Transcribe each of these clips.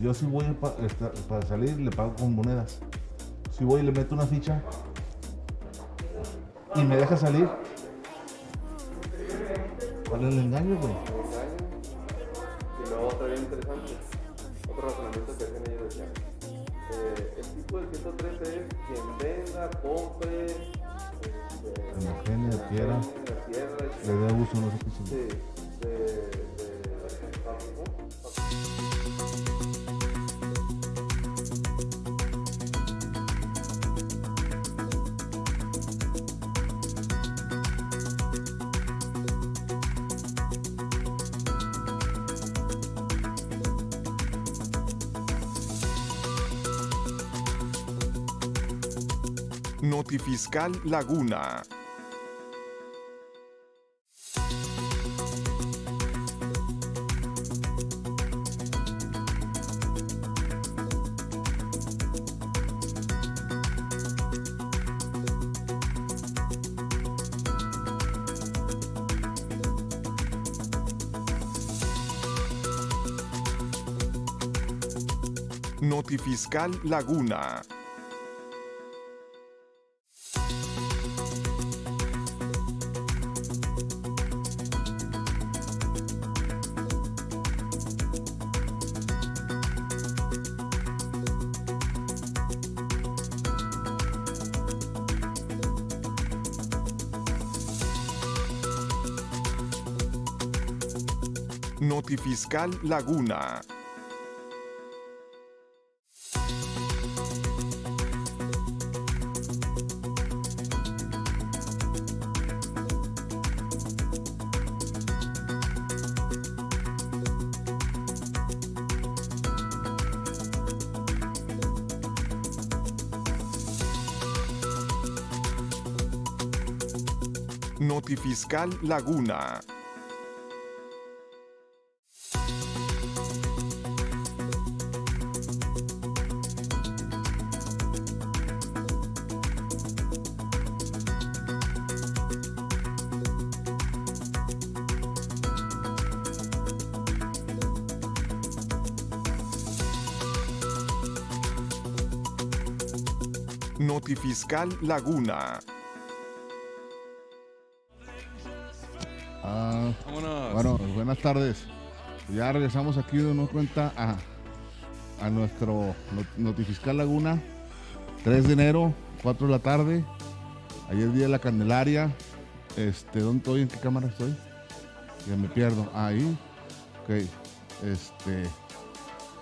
Yo si voy para salir, le pago con monedas. Si voy y le meto una ficha y me deja salir, ¿cuál es el engaño, güey? Y luego otra bien interesante, otro razonamiento que hacen ellos decían, el tipo del 113 es quien venda, compre, Energía, tierra, le dé uso, no sé qué sí, Notifiscal Laguna. Notifiscal Laguna. Notifiscal Laguna. Notifiscal Laguna. Notifiscal Laguna. Vámonos. Bueno, buenas tardes. Ya regresamos aquí de nueva cuenta a nuestro Notifiscal Laguna. 3 de enero, 4 de la tarde. Ayer día de la Candelaria. ¿Dónde estoy? ¿En qué cámara estoy? Ya me pierdo. Ahí. Ok.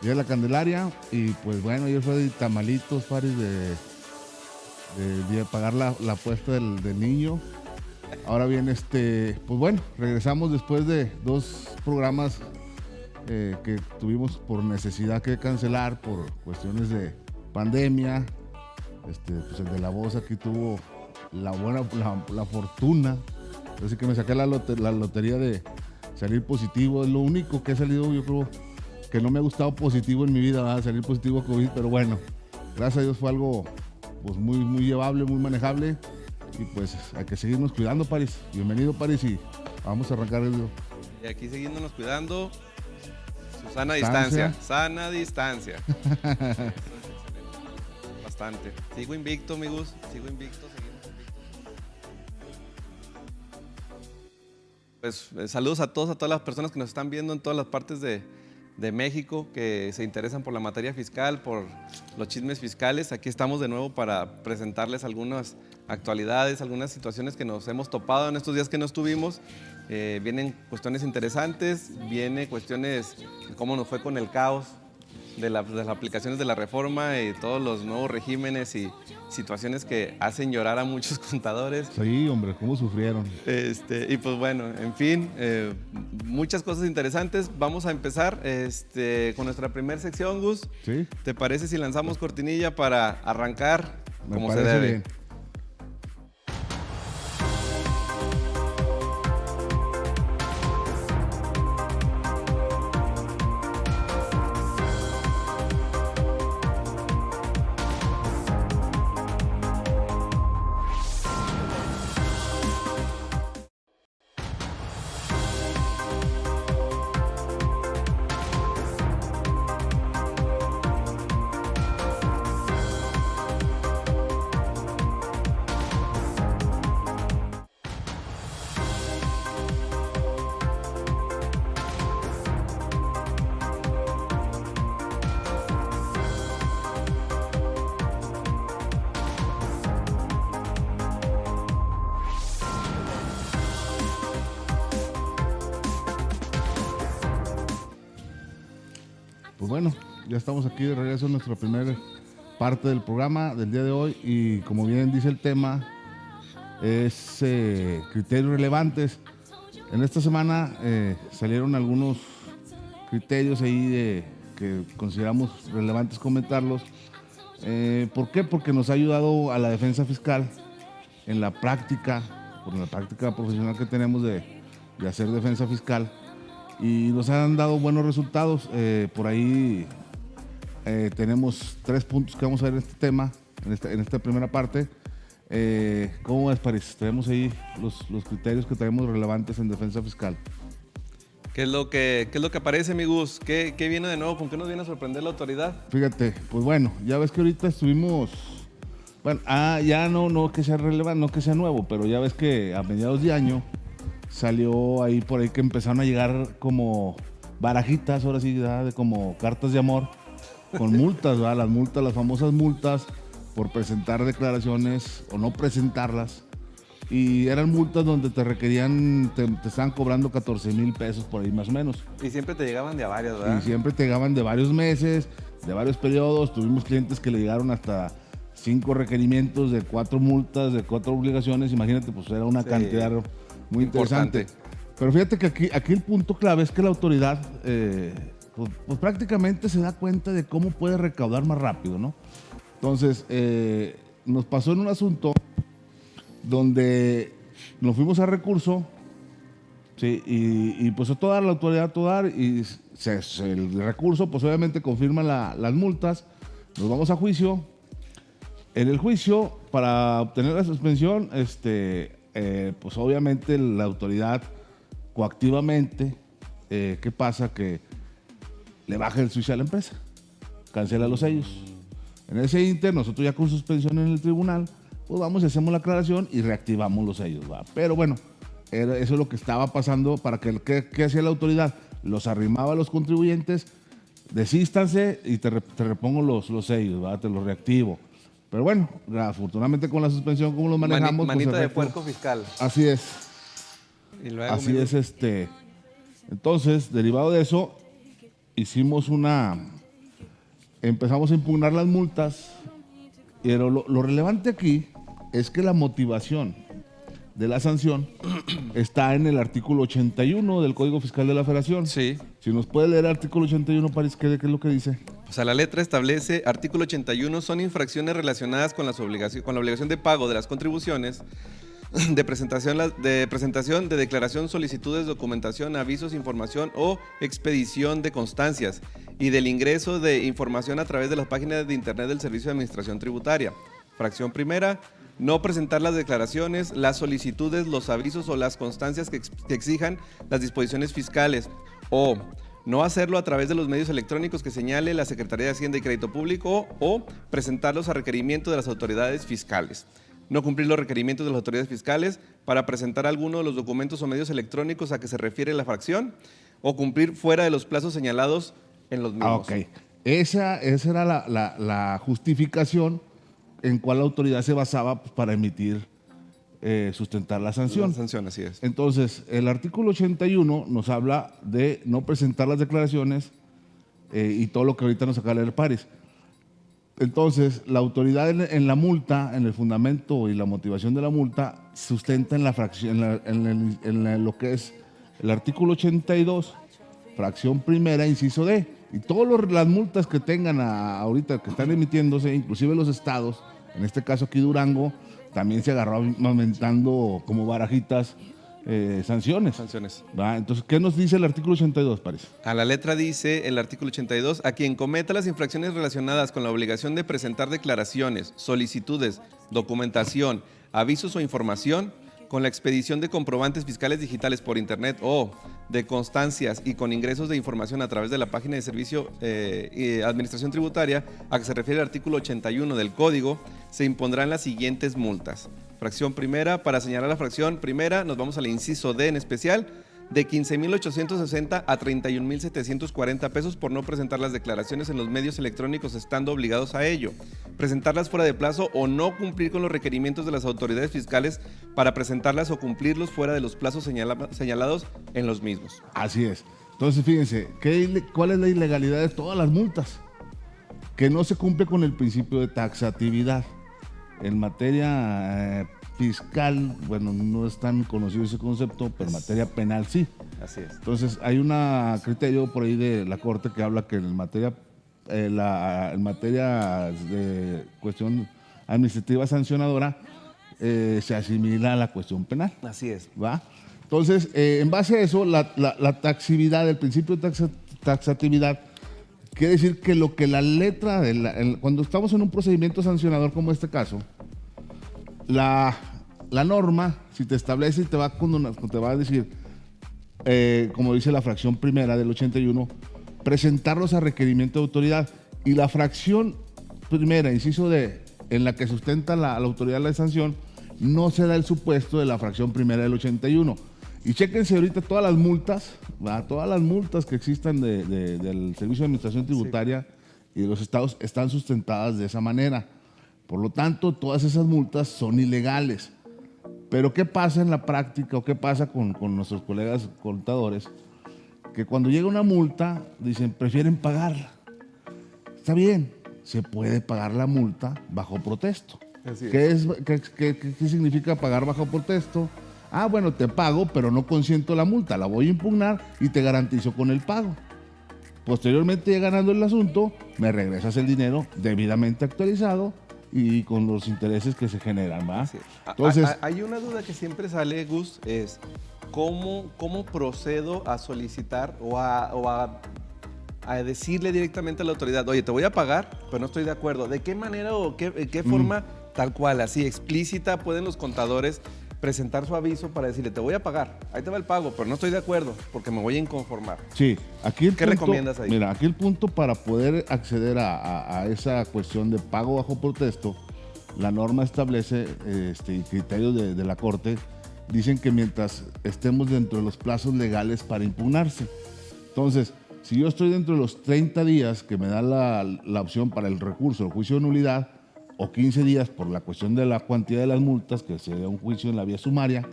Día de la Candelaria. Y pues bueno, ayer fue de tamalitos, Faris, de pagar la apuesta del niño. Ahora bien, pues bueno, regresamos después de 2 programas que tuvimos por necesidad que cancelar por cuestiones de pandemia. Pues el de la voz aquí tuvo la fortuna. Así que me saqué la lotería de salir positivo. Es lo único que he salido, yo creo, que no me ha gustado positivo en mi vida, ¿verdad? Salir positivo a COVID, pero bueno, gracias a Dios fue algo pues muy, muy llevable, muy manejable. Y pues hay que seguirnos cuidando, Paris. Bienvenido, Paris, y vamos a arrancar el video. Y aquí siguiéndonos cuidando. Su sana distancia. Sana distancia. Bastante. Sigo invicto, amigos. Sigo invicto, seguimos invictos. Pues saludos a todas las personas que nos están viendo en todas las partes de México, que se interesan por la materia fiscal, por los chismes fiscales. Aquí estamos de nuevo para presentarles algunas actualidades, algunas situaciones que nos hemos topado en estos días que no estuvimos. Vienen cuestiones interesantes, viene cuestiones de cómo nos fue con el caos de las aplicaciones de la reforma y todos los nuevos regímenes y situaciones que hacen llorar a muchos contadores. Sí, hombre, cómo sufrieron. Y pues bueno, en fin, muchas cosas interesantes. Vamos a empezar con nuestra primera sección, Gus. ¿Sí? ¿Te parece si lanzamos cortinilla para arrancar como se parece debe? bien. bueno, ya estamos aquí de regreso en nuestra primera parte del programa del día de hoy y como bien dice el tema, es criterios relevantes. En esta semana salieron algunos criterios ahí que consideramos relevantes comentarlos. ¿Por qué? Porque nos ha ayudado a la defensa fiscal en la práctica, por la práctica profesional que tenemos de hacer defensa fiscal y nos han dado buenos resultados. Por ahí tenemos 3 puntos que vamos a ver en este tema, en esta primera parte. ¿Cómo es, París? Tenemos ahí los criterios que tenemos relevantes en defensa fiscal. ¿Qué es lo que aparece, mi Gus? ¿Qué viene de nuevo? ¿Con qué nos viene a sorprender la autoridad? Fíjate, pues bueno, ya ves que ahorita estuvimos, bueno, ya no que sea relevante, no que sea nuevo, pero ya ves que a mediados de año salió ahí por ahí que empezaron a llegar como barajitas, ahora sí, ¿verdad? De como cartas de amor, con multas, ¿verdad? Las famosas multas por presentar declaraciones o no presentarlas. Y eran multas donde te requerían, te estaban cobrando 14,000 pesos por ahí más o menos. Y siempre te llegaban de a varias, ¿verdad? Y siempre te llegaban de varios meses, de varios periodos. Tuvimos clientes que le llegaron hasta 5 requerimientos de 4 multas, de 4 obligaciones. Imagínate, pues era una cantidad muy interesante. Pero fíjate que aquí el punto clave es que la autoridad pues prácticamente se da cuenta de cómo puede recaudar más rápido, ¿no? Entonces, nos pasó en un asunto donde nos fuimos a recurso, ¿sí? Y pues a toda la autoridad, y el recurso, pues obviamente confirma las multas, nos vamos a juicio. En el juicio, para obtener la suspensión, pues obviamente la autoridad coactivamente, ¿qué pasa? Que le baja el switch a la empresa, cancela los sellos. En ese inter, nosotros ya con suspensión en el tribunal, pues vamos y hacemos la aclaración y reactivamos los sellos, ¿va? Pero bueno, eso es lo que estaba pasando. Para ¿qué hacía la autoridad? Los arrimaba a los contribuyentes, desístanse y te repongo los sellos, ¿va? Te los reactivo. Pero bueno, afortunadamente con la suspensión, como lo manejamos. Manita pues, de puerco fiscal. Así es. Y luego, Así es, Entonces, derivado de eso, empezamos a impugnar las multas. Pero lo relevante aquí es que la motivación de la sanción está en el artículo 81 del Código Fiscal de la Federación. Sí. Si nos puede leer el artículo 81, París, ¿qué es lo que dice? O sea, la letra establece, artículo 81, son infracciones relacionadas con la obligación de pago de las contribuciones, de presentación de declaración, solicitudes, documentación, avisos, información o expedición de constancias y del ingreso de información a través de las páginas de internet del Servicio de Administración Tributaria. Fracción primera, no presentar las declaraciones, las solicitudes, los avisos o las constancias que exijan las disposiciones fiscales o no hacerlo a través de los medios electrónicos que señale la Secretaría de Hacienda y Crédito Público o presentarlos a requerimiento de las autoridades fiscales. No cumplir los requerimientos de las autoridades fiscales para presentar alguno de los documentos o medios electrónicos a que se refiere la fracción o cumplir fuera de los plazos señalados en los mismos. Ok. Esa era la justificación en cual la autoridad se basaba para emitir, sustentar la sanción. La sanción, así es. Entonces, el artículo 81 nos habla de no presentar las declaraciones y todo lo que ahorita nos acaba de leer París. Entonces, la autoridad en la multa, en el fundamento y la motivación de la multa, sustenta en la fracción, en lo que es el artículo 82, fracción primera, inciso D. Y todas las multas que tengan ahorita, que están emitiéndose, inclusive los estados, en este caso aquí Durango, también se agarró aumentando como barajitas sanciones. ¿Va? Entonces, ¿qué nos dice el artículo 82, París? A la letra dice el artículo 82, a quien cometa las infracciones relacionadas con la obligación de presentar declaraciones, solicitudes, documentación, avisos o información, con la expedición de comprobantes fiscales digitales por internet o de constancias y con ingresos de información a través de la página de Servicio y Administración Tributaria, a que se refiere el artículo 81 del Código, se impondrán las siguientes multas. Fracción primera, para señalar la fracción primera, nos vamos al inciso D en especial, de 15,860 a 31,740 pesos por no presentar las declaraciones en los medios electrónicos estando obligados a ello, presentarlas fuera de plazo o no cumplir con los requerimientos de las autoridades fiscales para presentarlas o cumplirlos fuera de los plazos señalados en los mismos. Así es. Entonces, fíjense, ¿cuál es la ilegalidad de todas las multas? Que no se cumple con el principio de taxatividad. En materia fiscal, bueno, no es tan conocido ese concepto, pero en materia penal sí. Así es. Entonces, hay un criterio por ahí de la Corte que habla que en materia de cuestión administrativa sancionadora se asimila a la cuestión penal. Así es. ¿Va? Entonces, en base a eso, la taxividad, el principio de taxatividad, quiere decir que lo que la letra, cuando estamos en un procedimiento sancionador como este caso, la norma, si te establece y te va a decir, como dice la fracción primera del 81, presentarlos a requerimiento de autoridad. Y la fracción primera, inciso D, en la que sustenta la autoridad de la sanción, no se da el supuesto de la fracción primera del 81. Y chéquense ahorita todas las multas, ¿va? Todas las multas que existan del Servicio de Administración Tributaria y de los estados están sustentadas de esa manera. Por lo tanto, todas esas multas son ilegales. Pero ¿qué pasa en la práctica o qué pasa con nuestros colegas contadores? Que cuando llega una multa, dicen, prefieren pagarla. Está bien, se puede pagar la multa bajo protesto. ¿Qué significa pagar bajo protesto? Ah, bueno, te pago, pero no consiento la multa, la voy a impugnar y te garantizo con el pago. Posteriormente, ya ganando el asunto, me regresas el dinero debidamente actualizado y con los intereses que se generan, ¿va? Sí. Entonces, hay una duda que siempre sale, Gus, es ¿cómo procedo a solicitar o a decirle directamente a la autoridad, oye, te voy a pagar, pero no estoy de acuerdo? ¿De qué manera o qué forma, tal cual, así explícita, pueden los contadores presentar su aviso para decirle, te voy a pagar, ahí te va el pago, pero no estoy de acuerdo porque me voy a inconformar? Sí, aquí el ¿Qué punto, recomiendas ahí? Mira, aquí el punto para poder acceder a esa cuestión de pago bajo protesto, la norma establece criterios de la Corte, dicen que mientras estemos dentro de los plazos legales para impugnarse. Entonces, si yo estoy dentro de los 30 días que me da la opción para el recurso, el juicio de nulidad, o 15 días por la cuestión de la cuantía de las multas, que sería un juicio en la vía sumaria,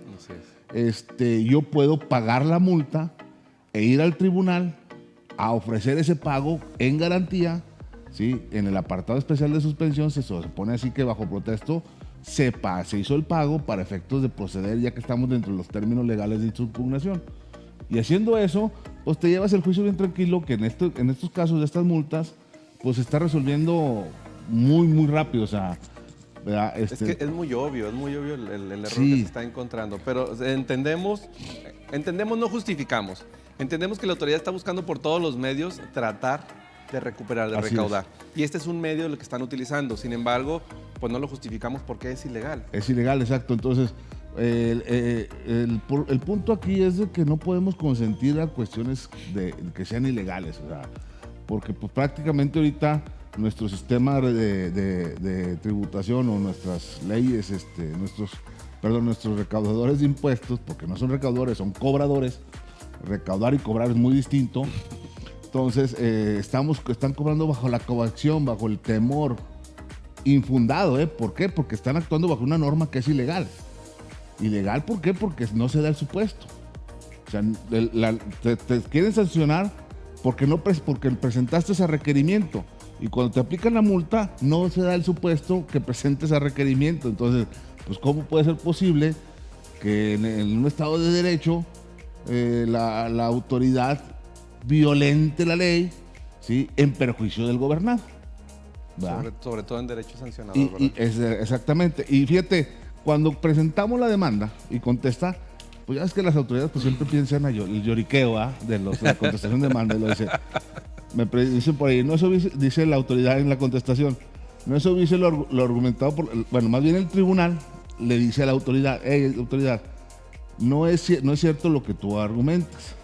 yo puedo pagar la multa e ir al tribunal a ofrecer ese pago en garantía, ¿sí? En el apartado especial de suspensión se pone así que bajo protesto se hizo el pago para efectos de proceder, ya que estamos dentro de los términos legales de impugnación. Y haciendo eso, pues te llevas el juicio bien tranquilo, que en estos casos de estas multas, pues se está resolviendo muy, muy rápido, o sea, ¿verdad? Es que es muy obvio el error que se está encontrando, pero entendemos, no justificamos, entendemos que la autoridad está buscando por todos los medios tratar de recuperar, de recaudar. Y este es un medio lo que están utilizando, sin embargo, pues no lo justificamos porque es ilegal. Es ilegal, exacto, entonces el punto aquí es de que no podemos consentir a cuestiones que sean ilegales, o sea, porque pues prácticamente ahorita nuestro sistema de tributación o nuestras leyes, nuestros recaudadores de impuestos, porque no son recaudadores, son cobradores. Recaudar y cobrar es muy distinto. Entonces, están cobrando bajo la coacción, bajo el temor infundado, ¿eh? ¿Por qué? Porque están actuando bajo una norma que es ilegal. ¿Ilegal por qué? Porque no se da el supuesto. O sea, te quieren sancionar porque presentaste ese requerimiento. Y cuando te aplican la multa, no se da el supuesto que presentes a requerimiento. Entonces, pues, ¿cómo puede ser posible que en un Estado de Derecho la autoridad violente la ley, ¿sí?, en perjuicio del gobernado? Sobre todo en derecho sancionador, ¿verdad? Exactamente. Y fíjate, cuando presentamos la demanda y contesta, pues ya es que las autoridades pues siempre piensan en el lloriqueo de la contestación de demanda. Y lo dice, me dicen por ahí, no eso dice la autoridad en la contestación, no eso dice lo argumentado más bien el tribunal le dice a la autoridad, hey, autoridad, no es cierto lo que tú argumentas,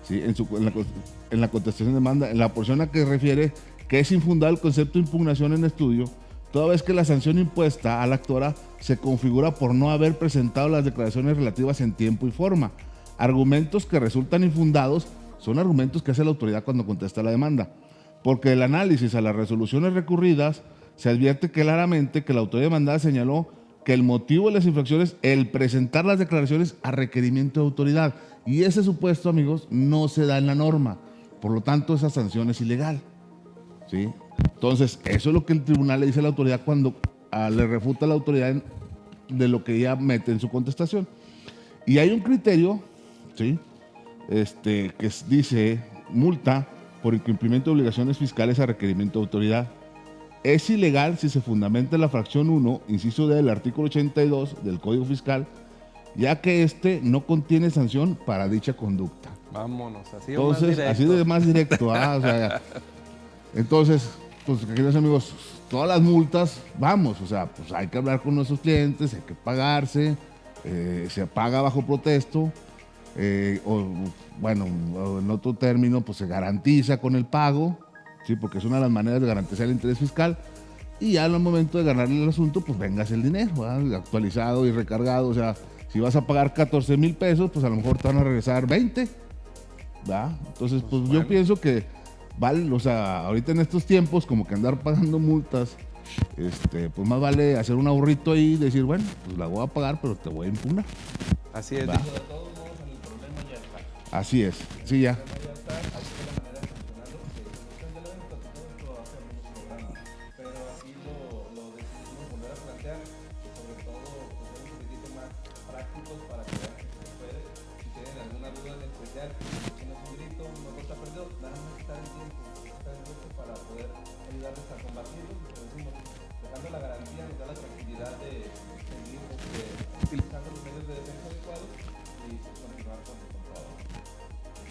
¿sí? En la contestación de demanda, en la porción a que refiere que es infundado el concepto de impugnación en estudio, toda vez que la sanción impuesta a la actora se configura por no haber presentado las declaraciones relativas en tiempo y forma. Argumentos que resultan infundados son argumentos que hace la autoridad cuando contesta la demanda, porque del análisis a las resoluciones recurridas se advierte claramente que la autoridad demandada señaló que el motivo de las infracciones, el presentar las declaraciones a requerimiento de autoridad. Y ese supuesto, amigos, no se da en la norma. Por lo tanto, esa sanción es ilegal. ¿Sí? Entonces, eso es lo que el tribunal le dice a la autoridad cuando le refuta a la autoridad de lo que ella mete en su contestación. Y hay un criterio, ¿sí? Dice multa por incumplimiento de obligaciones fiscales a requerimiento de autoridad. Es ilegal si se fundamenta en la fracción 1, inciso D del artículo 82 del Código Fiscal, ya que no contiene sanción para dicha conducta. Vámonos, así Entonces, o más directo. así de más directo. O sea, entonces, pues, queridos amigos, todas las multas, vamos, o sea, pues hay que hablar con nuestros clientes, hay que pagarse, se paga bajo protesto, o en otro término, pues se garantiza con el pago, ¿sí? Porque es una de las maneras de garantizar el interés fiscal, y ya en el momento de ganarle el asunto, pues vengas el dinero, ¿verdad? Actualizado y recargado. O sea, si vas a pagar 14 mil pesos, pues a lo mejor te van a regresar 20, ¿verdad? Entonces, pues yo pienso que vale, o sea, ahorita en estos tiempos, como que andar pagando multas, pues más vale hacer un ahorrito ahí y decir, bueno, pues la voy a pagar, pero te voy a impugnar. Así es. Va. Así es, sí, ya.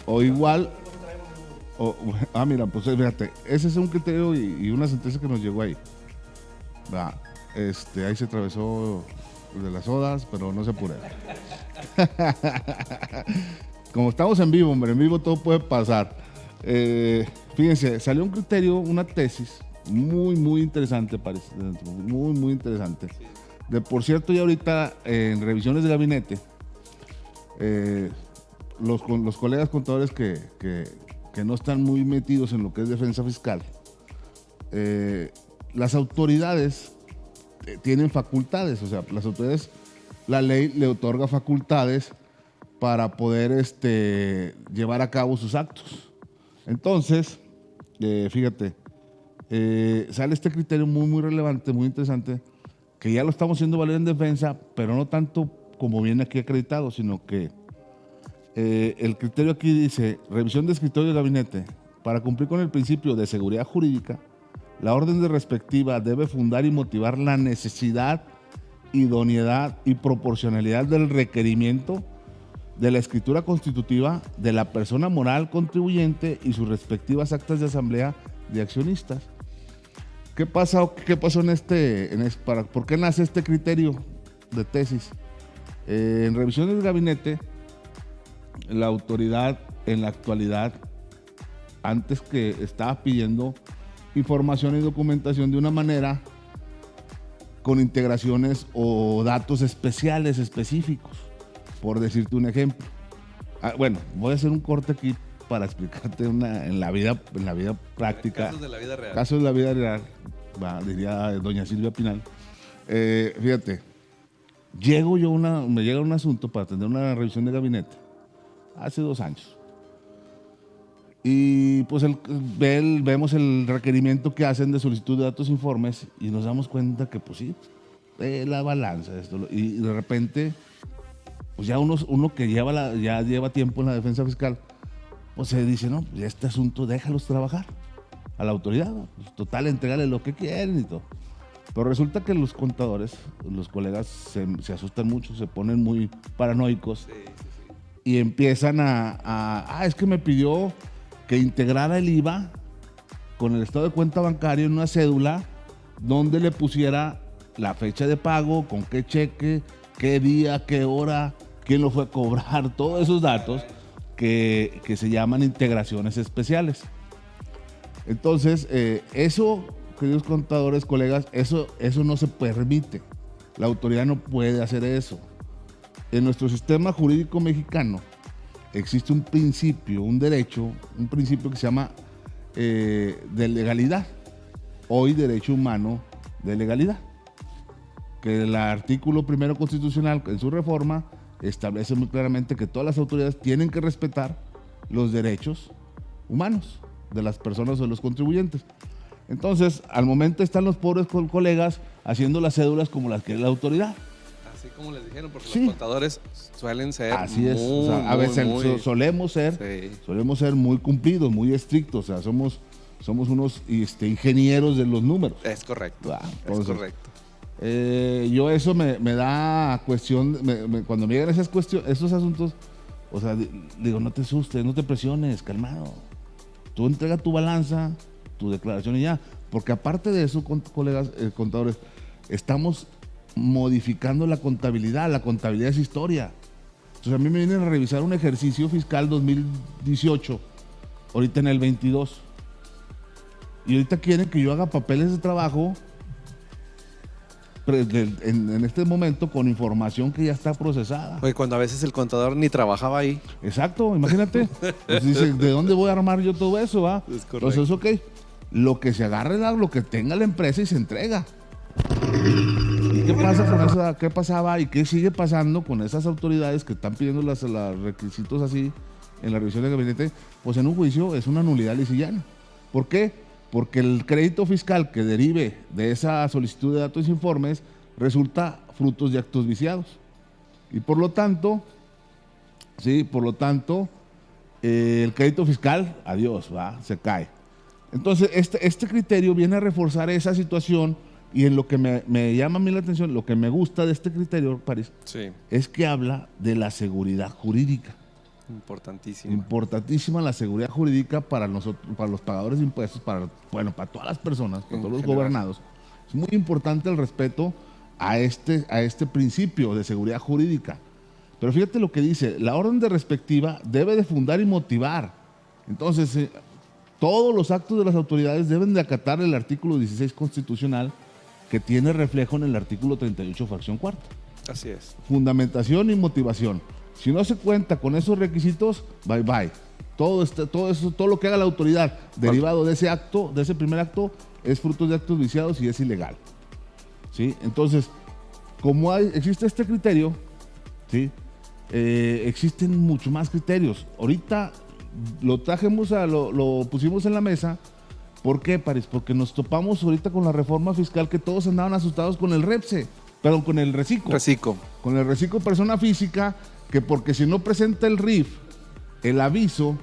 O igual, mira, pues fíjate, ese es un criterio y una sentencia que nos llegó ahí. Va, ahí se atravesó de las sodas, pero no se apure. Como estamos en vivo, hombre, en vivo todo puede pasar. Fíjense, salió un criterio, una tesis muy, muy interesante, parece, muy, muy interesante. Por cierto, ya ahorita en revisiones de gabinete, los colegas contadores que no están muy metidos en lo que es defensa fiscal, las autoridades tienen facultades, o sea, las autoridades, la ley le otorga facultades para poder llevar a cabo sus actos. Entonces, fíjate, sale este criterio muy, muy relevante, muy interesante, que ya lo estamos haciendo valer en defensa, pero no tanto como viene aquí acreditado, sino que el criterio aquí dice, revisión de escritorio de gabinete. Para cumplir con el principio de seguridad jurídica, la orden de respectiva debe fundar y motivar la necesidad, idoneidad y proporcionalidad del requerimiento de la escritura constitutiva de la persona moral contribuyente y sus respectivas actas de asamblea de accionistas. ¿Qué pasó por qué nace este criterio de tesis? En revisiones de gabinete, la autoridad en la actualidad, antes que estaba pidiendo información y documentación de una manera con integraciones o datos especiales, específicos, por decirte un ejemplo. Bueno, voy a hacer un corte aquí para explicarte en la vida práctica. Casos de la vida real. Casos de la vida real, diría doña Silvia Pinal. Fíjate, me llega un asunto para atender una revisión de gabinete hace 2 años. Y pues vemos el requerimiento que hacen de solicitud de datos e informes y nos damos cuenta que pues sí, la balanza esto. Y de repente, pues ya uno que ya lleva tiempo en la defensa fiscal, pues se dice, no, pues este asunto déjalos trabajar a la autoridad, pues, total, entregarle lo que quieren y todo. Pero resulta que los contadores, los colegas se asustan mucho, se ponen muy paranoicos. Y empiezan es que me pidió que integrara el IVA con el estado de cuenta bancario en una cédula donde le pusiera la fecha de pago, con qué cheque, qué día, qué hora, quién lo fue a cobrar, todos esos datos que se llaman integraciones especiales. Entonces, eso, queridos contadores, colegas, eso no se permite. La autoridad no puede hacer eso. En nuestro sistema jurídico mexicano existe un principio, un derecho, un principio que se llama de legalidad, hoy derecho humano de legalidad. que el artículo primero constitucional en su reforma establece muy claramente que todas las autoridades tienen que respetar los derechos humanos de las personas o de los contribuyentes. Entonces, al momento están los pobres colegas haciendo las cédulas como las quiere la autoridad. Así como les dijeron, porque Sí. los contadores suelen ser Así es. muy, O sea, a muy, veces muy- solemos ser muy cumplidos, muy estrictos. O sea, somos unos ingenieros de los números. Es correcto, Ah, es entonces, correcto. Yo eso me da cuestión, cuando me llegan esos asuntos, o sea, digo, no te asustes, no te presiones, calmado. Tú entrega tu balanza, tu declaración y ya. Porque aparte de eso, colegas contadores, estamos modificando la contabilidad. La contabilidad es historia. Entonces a mí me vienen a revisar un ejercicio fiscal 2018, ahorita en el 22. Y ahorita quieren que yo haga papeles de trabajo en este momento con información que ya está procesada. Oye, cuando a veces el contador ni trabajaba ahí. Exacto, imagínate. Pues dice, ¿de dónde voy a armar yo todo eso? Va? Es correcto. Entonces, ok, lo que se agarre, lo que tenga la empresa y se entrega. ¿Y qué pasa con eso? ¿Qué pasaba y qué sigue pasando con esas autoridades que están pidiendo los requisitos así en la revisión de gabinete? Pues en un juicio es una nulidad lisillana. ¿Por qué? Porque el crédito fiscal que derive de esa solicitud de datos e informes resulta frutos de actos viciados. Y por lo tanto, el crédito fiscal, adiós, se cae. Entonces, este criterio viene a reforzar esa situación y en lo que me llama a mí la atención, lo que me gusta de este criterio, París, Sí, es que habla de la seguridad jurídica. importantísimo. Importantísima la seguridad jurídica para nosotros, para los pagadores de impuestos, para todas las personas, para En todos los general. gobernados. Es muy importante el respeto a este principio de seguridad jurídica. Pero fíjate lo que dice, la orden de respectiva debe de fundar y motivar. Entonces, todos los actos de las autoridades deben de acatar el artículo 16 constitucional que tiene reflejo en el artículo 38, fracción cuarta. Así es. Fundamentación y motivación. Si no se cuenta con esos requisitos, bye bye. Todo lo que haga la autoridad derivado de ese acto, de ese primer acto, es fruto de actos viciados y es ilegal. ¿Sí? Entonces, como existe este criterio, ¿sí? Existen muchos más criterios. Ahorita lo pusimos en la mesa. ¿Por qué, París? Porque nos topamos ahorita con la reforma fiscal que todos andaban asustados con el REPSE, perdón, con el reciclo. Con el reciclo persona física, que porque si no presenta el RIF, el aviso,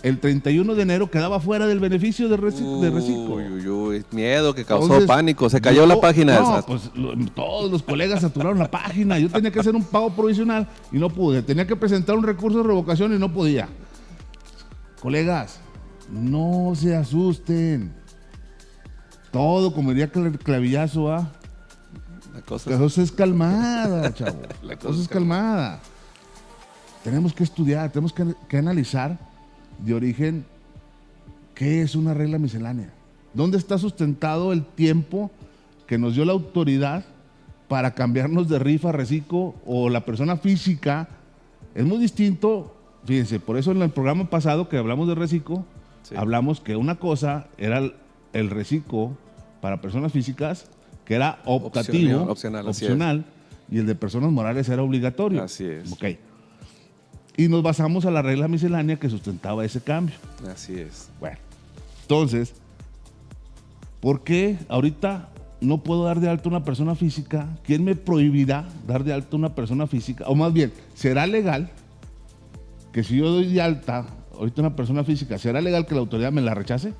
el 31 de enero quedaba fuera del beneficio de reciclo. Uy, miedo que causó Entonces, pánico. Se cayó la página. No, pues todos los colegas saturaron la página. Yo tenía que hacer un pago provisional y no pude. Tenía que presentar un recurso de revocación y no podía. Colegas, no se asusten. Todo, como diría Clavillazo, La cosa la cosa es calmada, chavo. La cosa es calmada. Tenemos que estudiar, tenemos que analizar de origen qué es una regla miscelánea. ¿Dónde está sustentado el tiempo que nos dio la autoridad para cambiarnos de RIF a reciclo o la persona física? Es muy distinto, fíjense, por eso en el programa pasado que hablamos de reciclo, Sí. hablamos que una cosa era el reciclo para personas físicas, que era optativo, opcional, así opcional, y el de personas morales era obligatorio. Así es. Ok. Y nos basamos a la regla miscelánea que sustentaba ese cambio. Así es. Bueno, entonces, ¿por qué ahorita no puedo dar de alta a una persona física? ¿Quién me prohibirá dar de alta a una persona física? O más bien, ¿será legal que si yo doy de alta ahorita a una persona física, será legal que la autoridad me la rechace?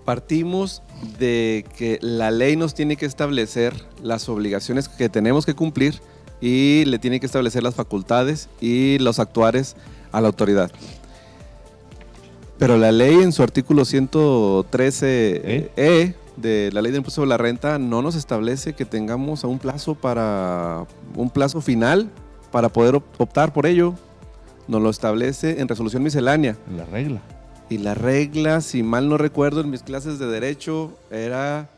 Partimos de que la ley nos tiene que establecer las obligaciones que tenemos que cumplir y le tiene que establecer las facultades y los actuares a la autoridad. Pero la ley en su artículo 113E de la ley del impuesto sobre la renta no nos establece que tengamos un plazo final para poder optar por ello. Nos lo establece en resolución miscelánea. La regla. Y la regla, si mal no recuerdo, en mis clases de derecho, la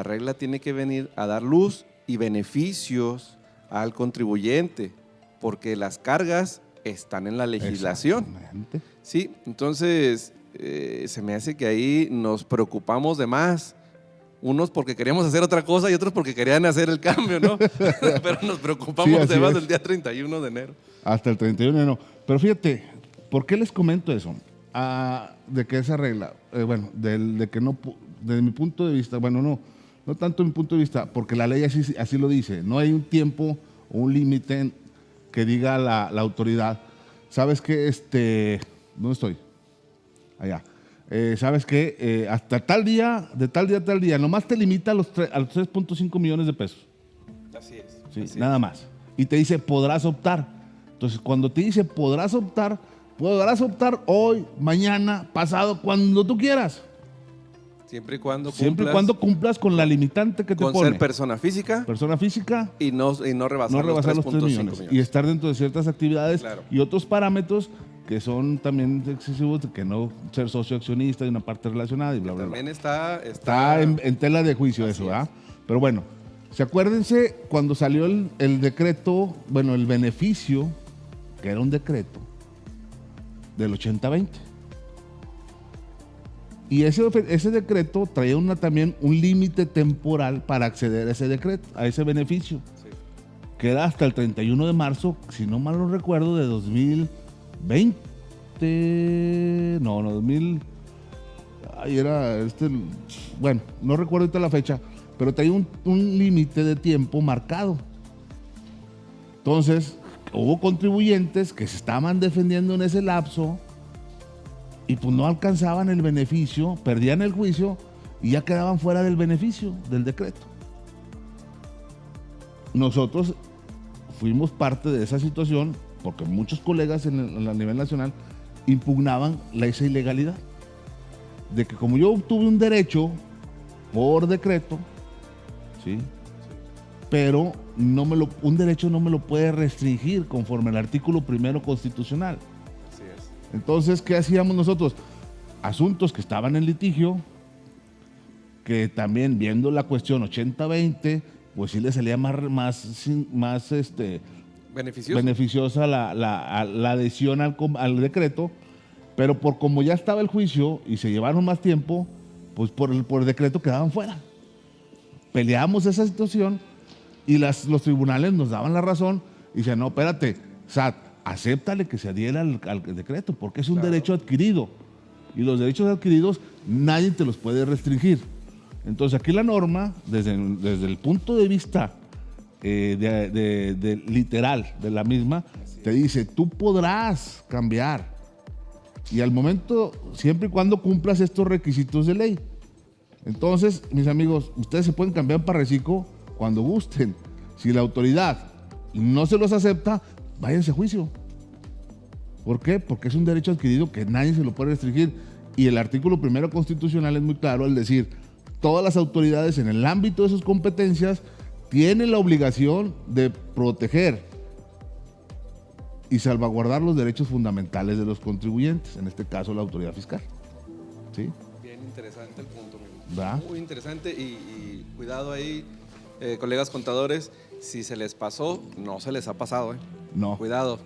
regla tiene que venir a dar luz y beneficios al contribuyente, porque las cargas están en la legislación. Exactamente. Sí, entonces se me hace que ahí nos preocupamos de más Unos porque queríamos hacer otra cosa y otros porque querían hacer el cambio, ¿no? Pero nos preocupamos Sí, así de más es. del día 31 de enero. Hasta el 31 de enero. Pero fíjate, ¿por qué les comento eso? De que esa regla, de que no, desde mi punto de vista, no tanto mi punto de vista, porque la ley así lo dice, no hay un tiempo o un límite que diga la autoridad. ¿Sabes qué? ¿Dónde estoy? Allá. ¿Sabes qué? Hasta tal día, de tal día a tal día, nomás te limita a los 3.5 millones de pesos. Así es. ¿Sí? así Nada es. más. Y te dice, podrás optar. Entonces, cuando te dice, podrás optar hoy, mañana, pasado, cuando tú quieras. Siempre y cuando Siempre y cuando cumplas con la limitante que te con pone. ser persona física Persona física, y no rebasar, no rebasar los 3 3.5 millones. Y estar dentro de ciertas actividades Claro. y otros parámetros que son también excesivos, que no ser socio accionista y una parte relacionada y bla, bla, bla. También está Está en tela de juicio Así eso, es. ¿verdad? Pero bueno, acuérdense cuando salió el decreto, el beneficio, que era un decreto del 80-20. Y ese decreto traía también un límite temporal para acceder a ese decreto, a ese beneficio, Sí. que era hasta el 31 de marzo, si no mal lo recuerdo, de 2020. No, 2000. Ay, era bueno, no recuerdo ahorita la fecha, pero traía un límite de tiempo marcado. Entonces, hubo contribuyentes que se estaban defendiendo en ese lapso y pues no alcanzaban el beneficio, perdían el juicio y ya quedaban fuera del beneficio del decreto. Nosotros fuimos parte de esa situación porque muchos colegas a nivel nacional impugnaban esa ilegalidad. De que como yo obtuve un derecho por decreto, ¿sí? Pero un derecho no me lo puede restringir conforme al artículo 1 constitucional. Así es. Entonces, ¿qué hacíamos nosotros? Asuntos que estaban en litigio, que también viendo la cuestión 80-20, pues sí le salía más Beneficioso. beneficiosa la adhesión al decreto, pero como ya estaba el juicio y se llevaron más tiempo, pues por el decreto quedaban fuera. Peleamos esa situación y los tribunales nos daban la razón y decían, no, espérate, SAT, acéptale que se adhiera al decreto, porque es un derecho adquirido. Y los derechos adquiridos nadie te los puede restringir. Entonces aquí la norma, desde el punto de vista literal de la misma, te dice, tú podrás cambiar. Y al momento, siempre y cuando cumplas estos requisitos de ley. Entonces, mis amigos, ustedes se pueden cambiar para reciclo cuando gusten. Si la autoridad no se los acepta, váyanse a juicio. ¿Por qué? Porque es un derecho adquirido que nadie se lo puede restringir. Y el artículo 1 constitucional es muy claro al decir, todas las autoridades en el ámbito de sus competencias tienen la obligación de proteger y salvaguardar los derechos fundamentales de los contribuyentes, en este caso la autoridad fiscal. ¿Sí? Bien interesante el punto, amigo. ¿Va? Muy interesante y cuidado ahí, colegas contadores, si se les pasó, no se les ha pasado. No. Cuidado.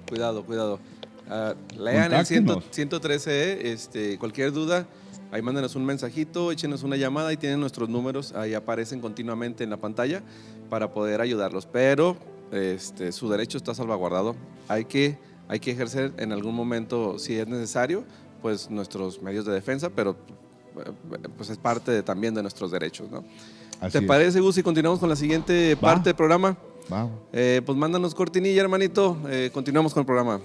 Lean el Contáctenos. 113, cualquier duda, ahí mándenos un mensajito, échenos una llamada y tienen nuestros números, ahí aparecen continuamente en la pantalla para poder ayudarlos. Pero su derecho está salvaguardado. Hay que ejercer en algún momento, si es necesario, pues nuestros medios de defensa, pero pues es parte también de nuestros derechos, ¿no? Así ¿Te es. parece, Gus, si continuamos con la siguiente parte del programa? Va. Pues mándanos cortinilla, hermanito. Continuamos con el programa.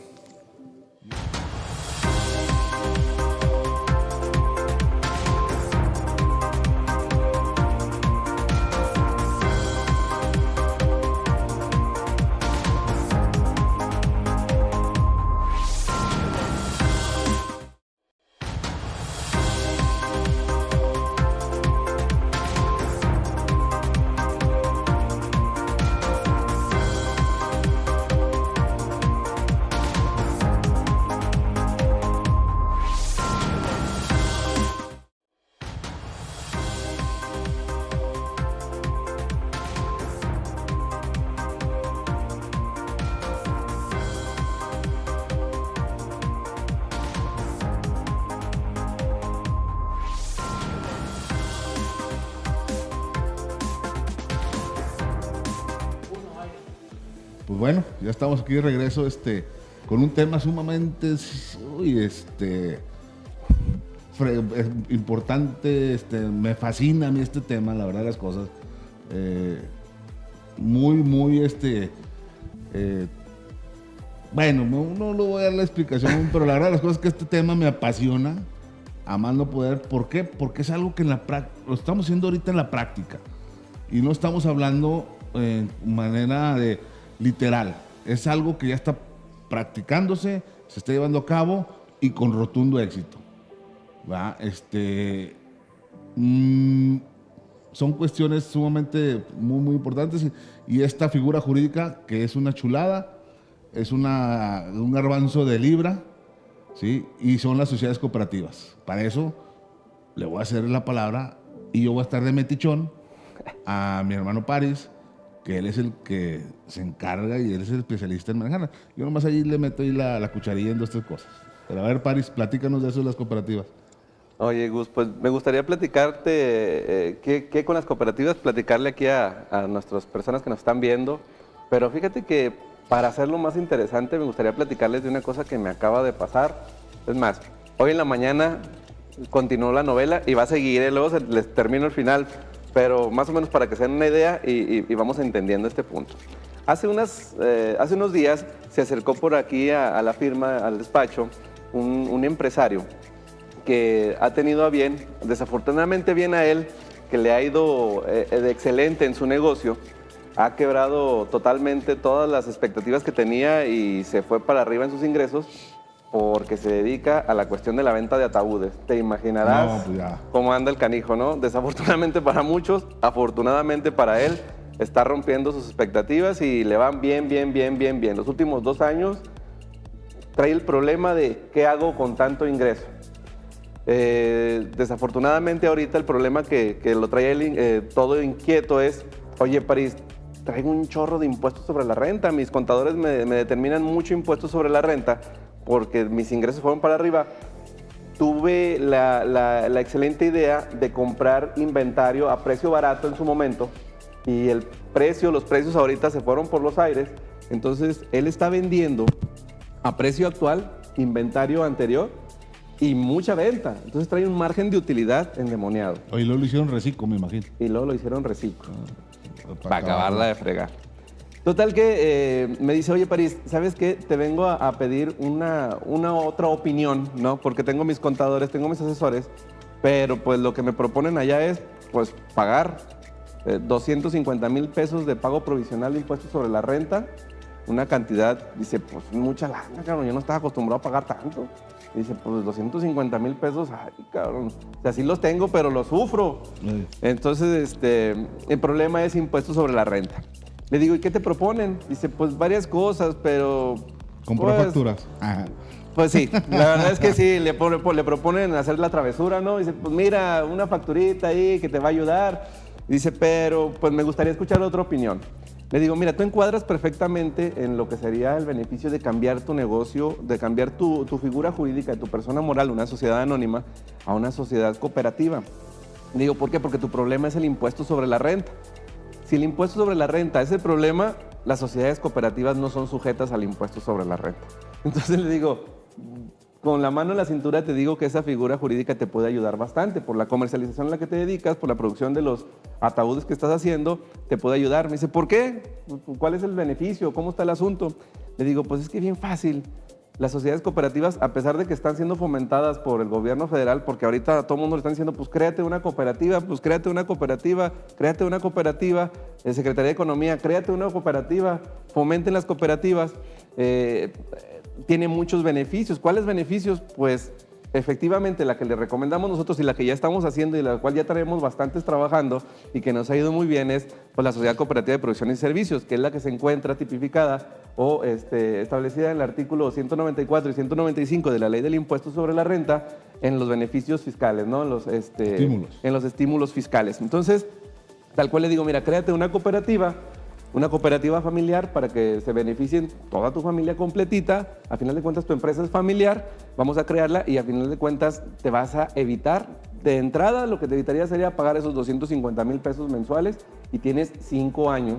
pues bueno, ya estamos aquí de regreso con un tema sumamente importante. Me fascina a mí este tema, la verdad de las cosas. Muy bueno, no lo voy a dar la explicación, pero la verdad de las cosas es que este tema me apasiona a más no poder. ¿Por qué? Porque es algo que lo estamos haciendo ahorita en la práctica y no estamos hablando en manera de literal. Es algo que ya está practicándose, se está llevando a cabo y con rotundo éxito. ¿Va? Son cuestiones sumamente muy importantes y esta figura jurídica que es una chulada, es un garbanzo de libra, ¿sí? Y son las sociedades cooperativas. Para eso le voy a hacer la palabra y yo voy a estar de metichón a mi hermano Paris, que él es el que se encarga y él es el especialista en manejarla. Yo nomás ahí le meto ahí la cucharilla en 2 o 3 cosas. Pero a ver, Paris, platícanos de eso de las cooperativas. Oye, Gus, pues me gustaría platicarte, qué con las cooperativas, platicarle aquí a nuestras personas que nos están viendo, pero fíjate que para hacerlo más interesante me gustaría platicarles de una cosa que me acaba de pasar. Es más, hoy en la mañana continuó la novela y va a seguir, luego les termino el final, pero más o menos para que se den una idea y vamos entendiendo este punto. Hace unos días se acercó por aquí a la firma, al despacho, un empresario que ha tenido a bien, desafortunadamente bien a él, que le ha ido de excelente en su negocio, ha quebrado totalmente todas las expectativas que tenía y se fue para arriba en sus ingresos porque se dedica a la cuestión de la venta de ataúdes. Te imaginarás cómo anda el canijo, ¿no? Desafortunadamente para muchos, afortunadamente para él, está rompiendo sus expectativas y le van bien. Los últimos 2 años trae el problema de ¿qué hago con tanto ingreso? Desafortunadamente ahorita el problema que lo trae él todo inquieto es, oye, París, traigo un chorro de impuestos sobre la renta, mis contadores me determinan mucho impuestos sobre la renta porque mis ingresos fueron para arriba. Tuve la excelente idea de comprar inventario a precio barato en su momento y los precios ahorita se fueron por los aires, entonces él está vendiendo a precio actual inventario anterior y mucha venta. Entonces trae un margen de utilidad endemoniado. Oye, luego lo hicieron reciclo, me imagino. Y luego lo hicieron reciclo. Para acabarla de fregar. Total que me dice, oye, París, ¿sabes qué? Te vengo a pedir una otra opinión, ¿no? Porque tengo mis contadores, tengo mis asesores, pero pues lo que me proponen allá es, pues, pagar 250,000 pesos de pago provisional de impuestos sobre la renta, una cantidad, dice, pues mucha lana, cabrón, yo no estaba acostumbrado a pagar tanto. Dice, pues 250,000 pesos, ay, cabrón, o sea, sí los tengo, pero los sufro. Entonces, el problema es impuestos sobre la renta. Le digo, ¿y qué te proponen? Dice, pues varias cosas, pero... Compró facturas. Ajá. Pues sí, la verdad es que sí, le proponen hacer la travesura, ¿no? Dice, pues mira, una facturita ahí que te va a ayudar. Dice, pero pues me gustaría escuchar otra opinión. Le digo, mira, tú encuadras perfectamente en lo que sería el beneficio de cambiar tu negocio, de cambiar tu figura jurídica de tu persona moral, una sociedad anónima, a una sociedad cooperativa. Le digo, ¿por qué? Porque tu problema es el impuesto sobre la renta. Si el impuesto sobre la renta es el problema, las sociedades cooperativas no son sujetas al impuesto sobre la renta. Entonces le digo, con la mano en la cintura te digo que esa figura jurídica te puede ayudar bastante. Por la comercialización a la que te dedicas, por la producción de los ataúdes que estás haciendo, te puede ayudar. Me dice, ¿por qué? ¿Cuál es el beneficio? ¿Cómo está el asunto? Le digo, pues es que bien fácil. Las sociedades cooperativas, a pesar de que están siendo fomentadas por el gobierno federal, porque ahorita a todo el mundo le están diciendo, pues créate una cooperativa, pues créate una cooperativa, créate una cooperativa, Secretaría de Economía, créate una cooperativa, fomenten las cooperativas, tiene muchos beneficios. ¿Cuáles beneficios? Pues efectivamente la que le recomendamos nosotros y la que ya estamos haciendo y la cual ya tenemos bastantes trabajando y que nos ha ido muy bien es pues, la Sociedad Cooperativa de Producción y Servicios, que es la que se encuentra tipificada o establecida en el artículo 194 y 195 de la Ley del Impuesto sobre la Renta en los beneficios fiscales, ¿no? En los estímulos fiscales. Entonces, tal cual le digo, mira, créate una cooperativa familiar para que se beneficien toda tu familia completita. A final de cuentas, tu empresa es familiar, vamos a crearla y a final de cuentas te vas a evitar. De entrada, lo que te evitaría sería pagar esos 250,000 pesos mensuales y tienes 5 años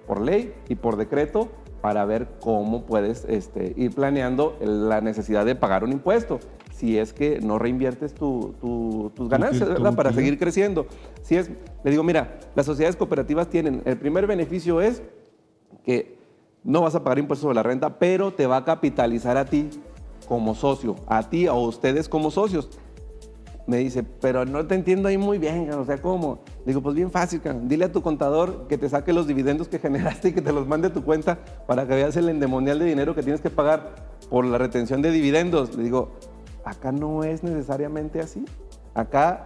por ley y por decreto para ver cómo puedes ir planeando la necesidad de pagar un impuesto, si es que no reinviertes tus ganancias, ¿verdad? Para seguir creciendo. Le digo, mira, las sociedades cooperativas tienen, el primer beneficio es que no vas a pagar impuestos sobre la renta, pero te va a capitalizar a ti como socio, a ti o a ustedes como socios. Me dice, pero no te entiendo ahí muy bien, o sea, ¿cómo? Digo, pues bien fácil, dile a tu contador que te saque los dividendos que generaste y que te los mande a tu cuenta para que veas el endemonial de dinero que tienes que pagar por la retención de dividendos. Le digo, acá no es necesariamente así. Acá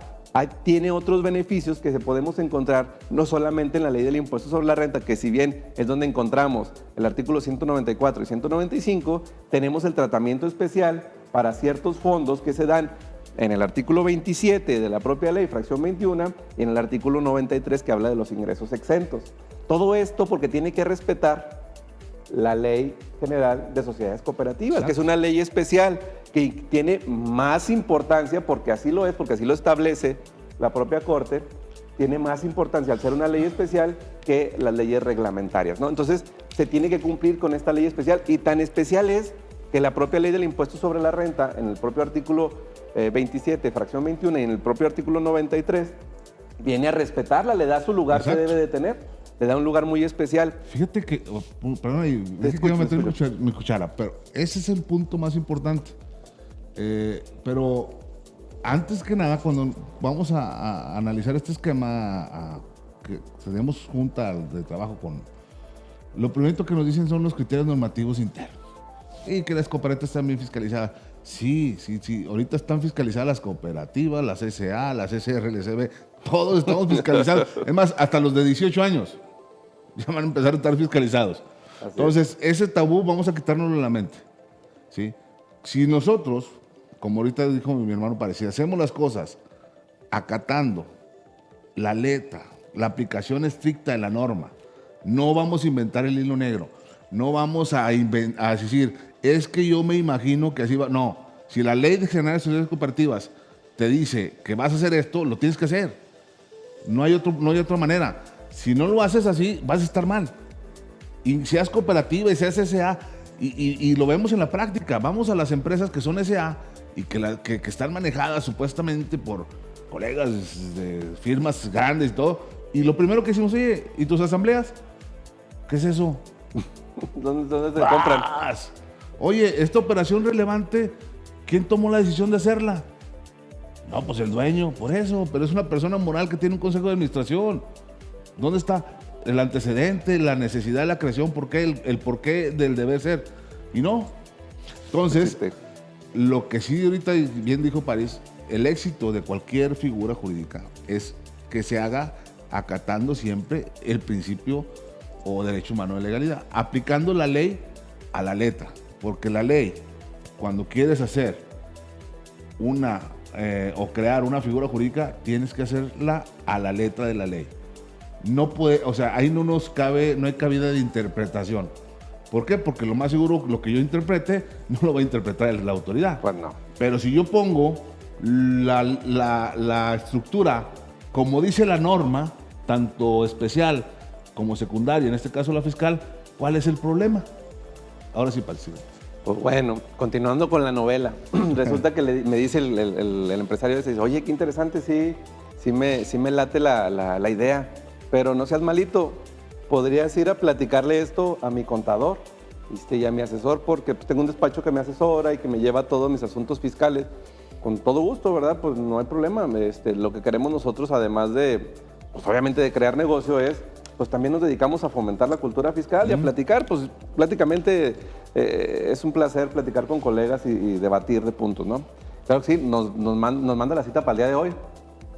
tiene otros beneficios que se podemos encontrar no solamente en la ley del impuesto sobre la renta, que si bien es donde encontramos el artículo 194 y 195, tenemos el tratamiento especial para ciertos fondos que se dan en el artículo 27 de la propia ley, fracción 21, y en el artículo 93 que habla de los ingresos exentos. Todo esto porque tiene que respetar la Ley General de Sociedades Cooperativas, que es una ley especial que tiene más importancia, porque así lo es, porque así lo establece la propia Corte, tiene más importancia al ser una ley especial que las leyes reglamentarias, ¿no? Entonces, se tiene que cumplir con esta ley especial, y tan especial es que la propia ley del impuesto sobre la renta, en el propio artículo 27, fracción 21, y en el propio artículo 93, viene a respetarla, le da su lugar que debe de tener. Le da un lugar muy especial. Fíjate que, perdón, es que yo meter mi cuchara, pero ese es el punto más importante. Pero antes que nada, cuando vamos a analizar este esquema que tenemos junta de trabajo con, lo primero que nos dicen son los criterios normativos internos y que las cooperativas están bien fiscalizadas. Sí, ahorita están fiscalizadas las cooperativas, las SA, las SR, las SB, todos estamos fiscalizados. Es más, hasta los de 18 años ya van a empezar a estar fiscalizados. Entonces, ese tabú vamos a quitárnoslo de la mente, ¿sí? Si nosotros, como ahorita dijo mi hermano Parecida, hacemos las cosas acatando la letra, la aplicación estricta de la norma, no vamos a inventar el hilo negro, no vamos a decir, es que yo me imagino que así va. No, si la Ley General de Sociedades Cooperativas te dice que vas a hacer esto, lo tienes que hacer. No hay otra manera. Si no lo haces así, vas a estar mal. Y seas cooperativa y seas SA, y lo vemos en la práctica. Vamos a las empresas que son SA y que están manejadas supuestamente por colegas de firmas grandes y todo. Y lo primero que decimos, oye, ¿y tus asambleas? ¿Qué es eso? ¿Dónde se compran? Oye, esta operación relevante, ¿quién tomó la decisión de hacerla? No, pues el dueño, por eso, pero es una persona moral que tiene un consejo de administración. ¿Dónde está el antecedente, la necesidad de la creación? ¿Por qué? El porqué del deber ser. Y no. Entonces, lo que sí ahorita bien dijo París, el éxito de cualquier figura jurídica es que se haga acatando siempre el principio o derecho humano de legalidad, aplicando la ley a la letra. Porque la ley, cuando quieres hacer o crear una figura jurídica, tienes que hacerla a la letra de la ley. No puede, o sea, ahí no hay cabida de interpretación. ¿Por qué? Porque lo más seguro, lo que yo interprete, no lo va a interpretar la autoridad. Pues no. Pero si yo pongo la estructura, como dice la norma, tanto especial como secundaria, en este caso la fiscal, ¿cuál es el problema? Ahora sí, parecido. Pues bueno, continuando con la novela, resulta que me dice el empresario ese, dice, oye, qué interesante, sí me late la idea, pero no seas malito, podrías ir a platicarle esto a mi contador y a mi asesor, porque pues, tengo un despacho que me asesora y que me lleva todos mis asuntos fiscales. Con todo gusto, ¿verdad? Pues no hay problema. Lo que queremos nosotros, además de, pues obviamente de crear negocio, pues también nos dedicamos a fomentar la cultura fiscal y a platicar. Pues prácticamente es un placer platicar con colegas y debatir de puntos, ¿no? Claro que sí, nos manda la cita para el día de hoy.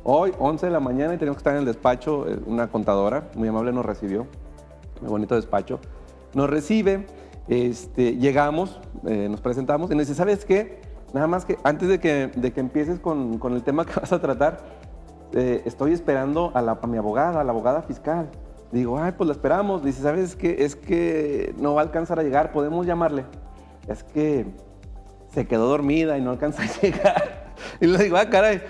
Hoy, 11 de la mañana, y tenemos que estar en el despacho. Una contadora muy amable nos recibió. Muy bonito despacho. Nos recibe, llegamos, nos presentamos y nos dice, ¿sabes qué? Nada más que antes de que empieces con el tema que vas a tratar, estoy esperando a mi abogada, a la abogada fiscal. Digo, ay, pues la esperamos. Dice, ¿sabes qué? Es que no va a alcanzar a llegar, podemos llamarle. Es que se quedó dormida y no alcanza a llegar. Y le digo, caray,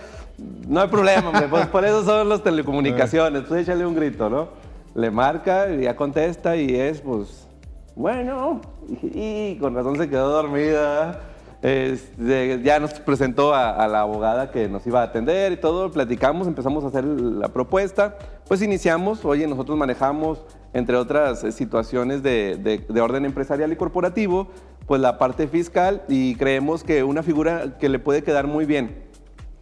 no hay problema, hombre, pues por eso son las telecomunicaciones. Pues échale un grito, ¿no? Le marca y ya contesta y es, pues, Bueno, y con razón se quedó dormida. Ya nos presentó a la abogada que nos iba a atender y todo, platicamos, empezamos a hacer la propuesta, pues iniciamos, oye, nosotros manejamos, entre otras situaciones de orden empresarial y corporativo, pues la parte fiscal, y creemos que una figura que le puede quedar muy bien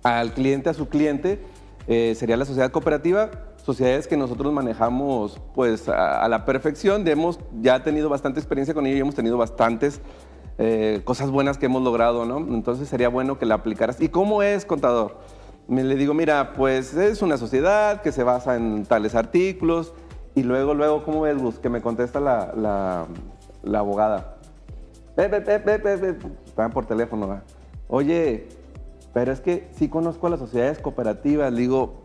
al cliente, a su cliente, sería la sociedad cooperativa, sociedades que nosotros manejamos pues a la perfección. Hemos ya tenido bastante experiencia con ello y hemos tenido bastantes cosas buenas que hemos logrado, ¿no? Entonces sería bueno que la aplicaras. ¿Y cómo es, contador? Le digo, mira, pues es una sociedad que se basa en tales artículos, y luego, ¿cómo ves, Gus? Que me contesta la abogada. Estaban por teléfono, ¿verdad? Oye, pero es que sí conozco a las sociedades cooperativas. Le digo,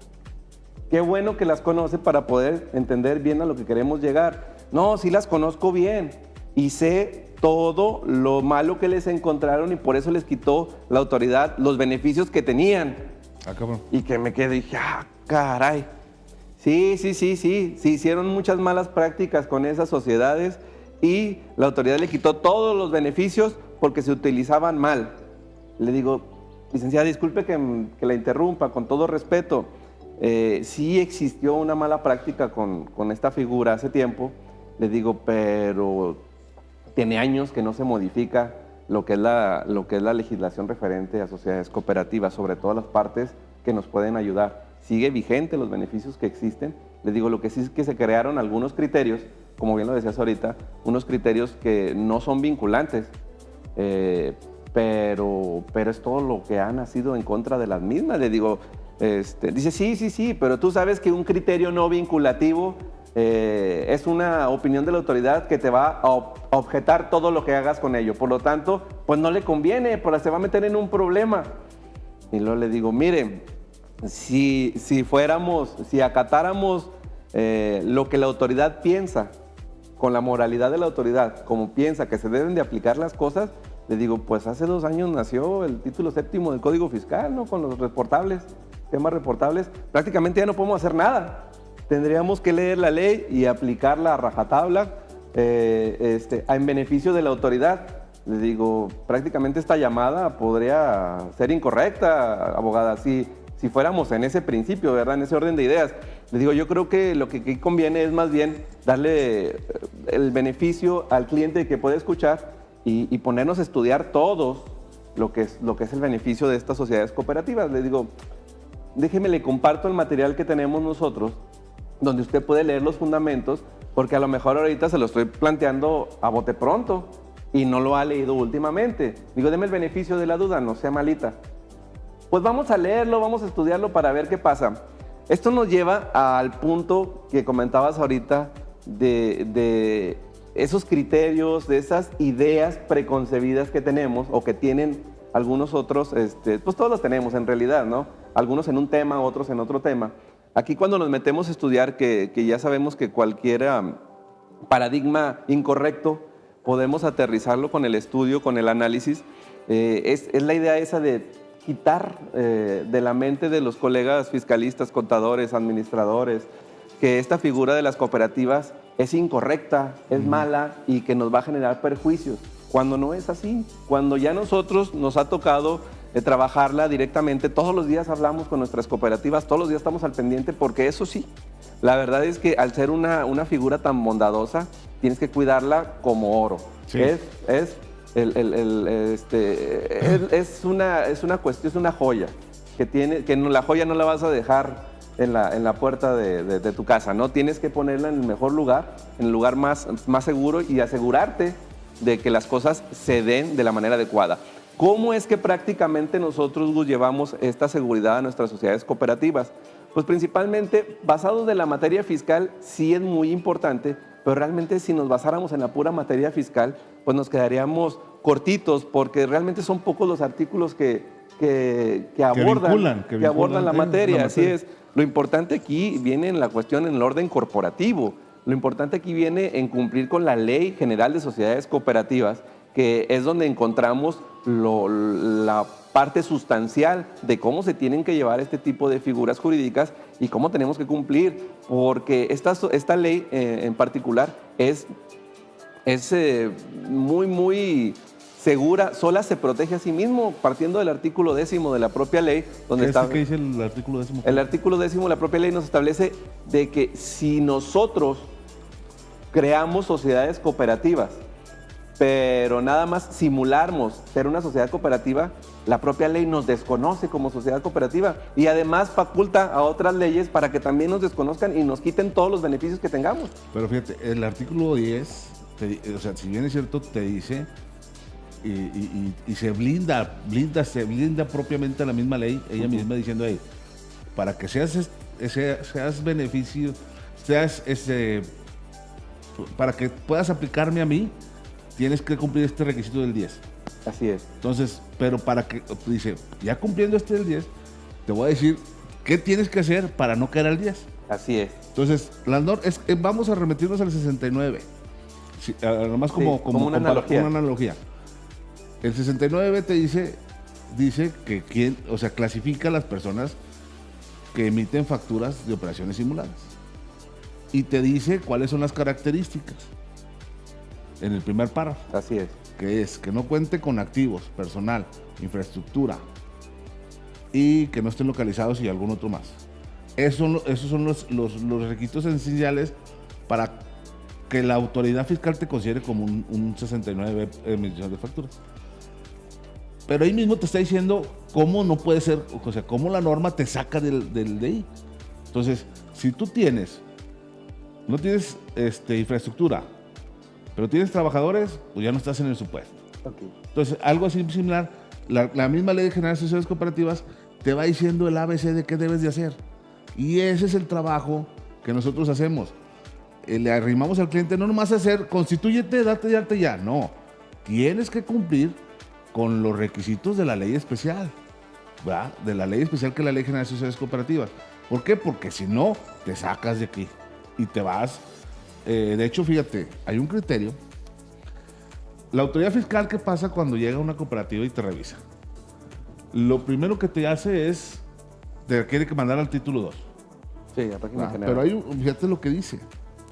qué bueno que las conoce para poder entender bien a lo que queremos llegar. No, sí las conozco bien y sé todo lo malo que les encontraron y por eso les quitó la autoridad los beneficios que tenían. Ah, cabrón. Y que me quedé y dije, ah, caray. Sí, se hicieron muchas malas prácticas con esas sociedades y la autoridad le quitó todos los beneficios porque se utilizaban mal. Le digo, licenciada, disculpe que la interrumpa, con todo respeto. Sí existió una mala práctica con esta figura hace tiempo, le digo, pero tiene años que no se modifica lo que es la legislación referente a sociedades cooperativas, sobre todo las partes que nos pueden ayudar. Sigue vigente los beneficios que existen. Le digo, lo que sí es que se crearon algunos criterios, como bien lo decías ahorita, unos criterios que no son vinculantes, pero es todo lo que ha nacido en contra de las mismas. Le digo, dice, sí, pero tú sabes que un criterio no vinculativo es una opinión de la autoridad que te va a objetar todo lo que hagas con ello. Por lo tanto, pues no le conviene, porque se va a meter en un problema. Y luego le digo, mire, si acatáramos lo que la autoridad piensa, con la moralidad de la autoridad, como piensa que se deben de aplicar las cosas, le digo, pues hace 2 años nació el título 7º del Código Fiscal, ¿no? Con los reportables, temas reportables, prácticamente ya no podemos hacer nada. Tendríamos que leer la ley y aplicarla a rajatabla en beneficio de la autoridad. Le digo, prácticamente esta llamada podría ser incorrecta, abogada, si fuéramos en ese principio, ¿verdad? En ese orden de ideas. Le digo, yo creo que lo que aquí conviene es más bien darle el beneficio al cliente que puede escuchar y ponernos a estudiar todos lo que es el beneficio de estas sociedades cooperativas. Le digo, déjeme, le comparto el material que tenemos nosotros, donde usted puede leer los fundamentos, porque a lo mejor ahorita se lo estoy planteando a bote pronto y no lo ha leído últimamente. Digo, deme el beneficio de la duda, no sea malita. Pues vamos a leerlo, vamos a estudiarlo para ver qué pasa. Esto nos lleva al punto que comentabas ahorita de esos criterios, de esas ideas preconcebidas que tenemos o que tienen algunos otros, pues todos los tenemos en realidad, ¿no? Algunos en un tema, otros en otro tema. Aquí cuando nos metemos a estudiar, que ya sabemos que cualquier paradigma incorrecto podemos aterrizarlo con el estudio, con el análisis, es la idea esa de quitar de la mente de los colegas fiscalistas, contadores, administradores, que esta figura de las cooperativas es incorrecta, es mala y que nos va a generar perjuicios, cuando no es así. Cuando ya nosotros nos ha tocado trabajarla directamente, todos los días hablamos con nuestras cooperativas, todos los días estamos al pendiente, porque eso sí, la verdad es que al ser una figura tan bondadosa, tienes que cuidarla como oro. Sí. Es una cuestión, es una joya que la joya no la vas a dejar en la puerta de tu casa, ¿no? Tienes que ponerla en el mejor lugar, en el lugar más seguro, y asegurarte de que las cosas se den de la manera adecuada. ¿Cómo es que prácticamente nosotros, Gus, llevamos esta seguridad a nuestras sociedades cooperativas? Pues principalmente basados de la materia fiscal, sí es muy importante, pero realmente si nos basáramos en la pura materia fiscal, pues nos quedaríamos cortitos, porque realmente son pocos los artículos que abordan la materia. Así es. Lo importante aquí viene en la cuestión en el orden corporativo. Lo importante aquí viene en cumplir con la Ley General de Sociedades Cooperativas, que es donde encontramos la parte sustancial de cómo se tienen que llevar este tipo de figuras jurídicas y cómo tenemos que cumplir, porque esta ley en particular es es muy segura, sola se protege a sí mismo, partiendo del artículo 10 de la propia ley, donde está... ¿Qué dice el artículo 10? El artículo 10 de la propia ley nos establece de que si nosotros creamos sociedades cooperativas, pero nada más simulamos ser una sociedad cooperativa, la propia ley nos desconoce como sociedad cooperativa y además faculta a otras leyes para que también nos desconozcan y nos quiten todos los beneficios que tengamos. Pero fíjate, el artículo 10, o sea, si bien es cierto, te dice y se blinda propiamente a la misma ley, ella misma diciendo, hey, para que seas beneficio, para que puedas aplicarme a mí, tienes que cumplir este requisito del 10. Así es. Entonces, pero para que, dice, ya cumpliendo este del 10, te voy a decir qué tienes que hacer para no caer al 10. Así es. Entonces, vamos a remitirnos al 69. Sí, nomás como una analogía. El 69 te dice que clasifica a las personas que emiten facturas de operaciones simuladas. Y te dice cuáles son las características en el primer párrafo. Así es. Que es que no cuente con activos, personal, infraestructura y que no estén localizados y algún otro más. Esos son los requisitos esenciales para que la autoridad fiscal te considere como un 69 emisión de facturas. Pero ahí mismo te está diciendo cómo no puede ser, o sea, cómo la norma te saca del DI. Entonces, si tú no tienes infraestructura, pero tienes trabajadores, pues ya no estás en el supuesto. Okay. Entonces, algo así similar, la misma Ley General de Sociedades Cooperativas te va diciendo el ABC de qué debes de hacer. Y ese es el trabajo que nosotros hacemos. Le arrimamos al cliente no nomás hacer, constitúyete, date de alta ya. No, tienes que cumplir con los requisitos de la ley especial, ¿verdad? De la ley especial que es la Ley General de Sociedades Cooperativas. ¿Por qué? Porque si no, te sacas de aquí y te vas. De hecho, fíjate, hay un criterio. La autoridad fiscal, ¿qué pasa cuando llega una cooperativa y te revisa? Lo primero que te hace es, te quiere que mandar al título 2. Sí, a página general. Pero fíjate lo que dice.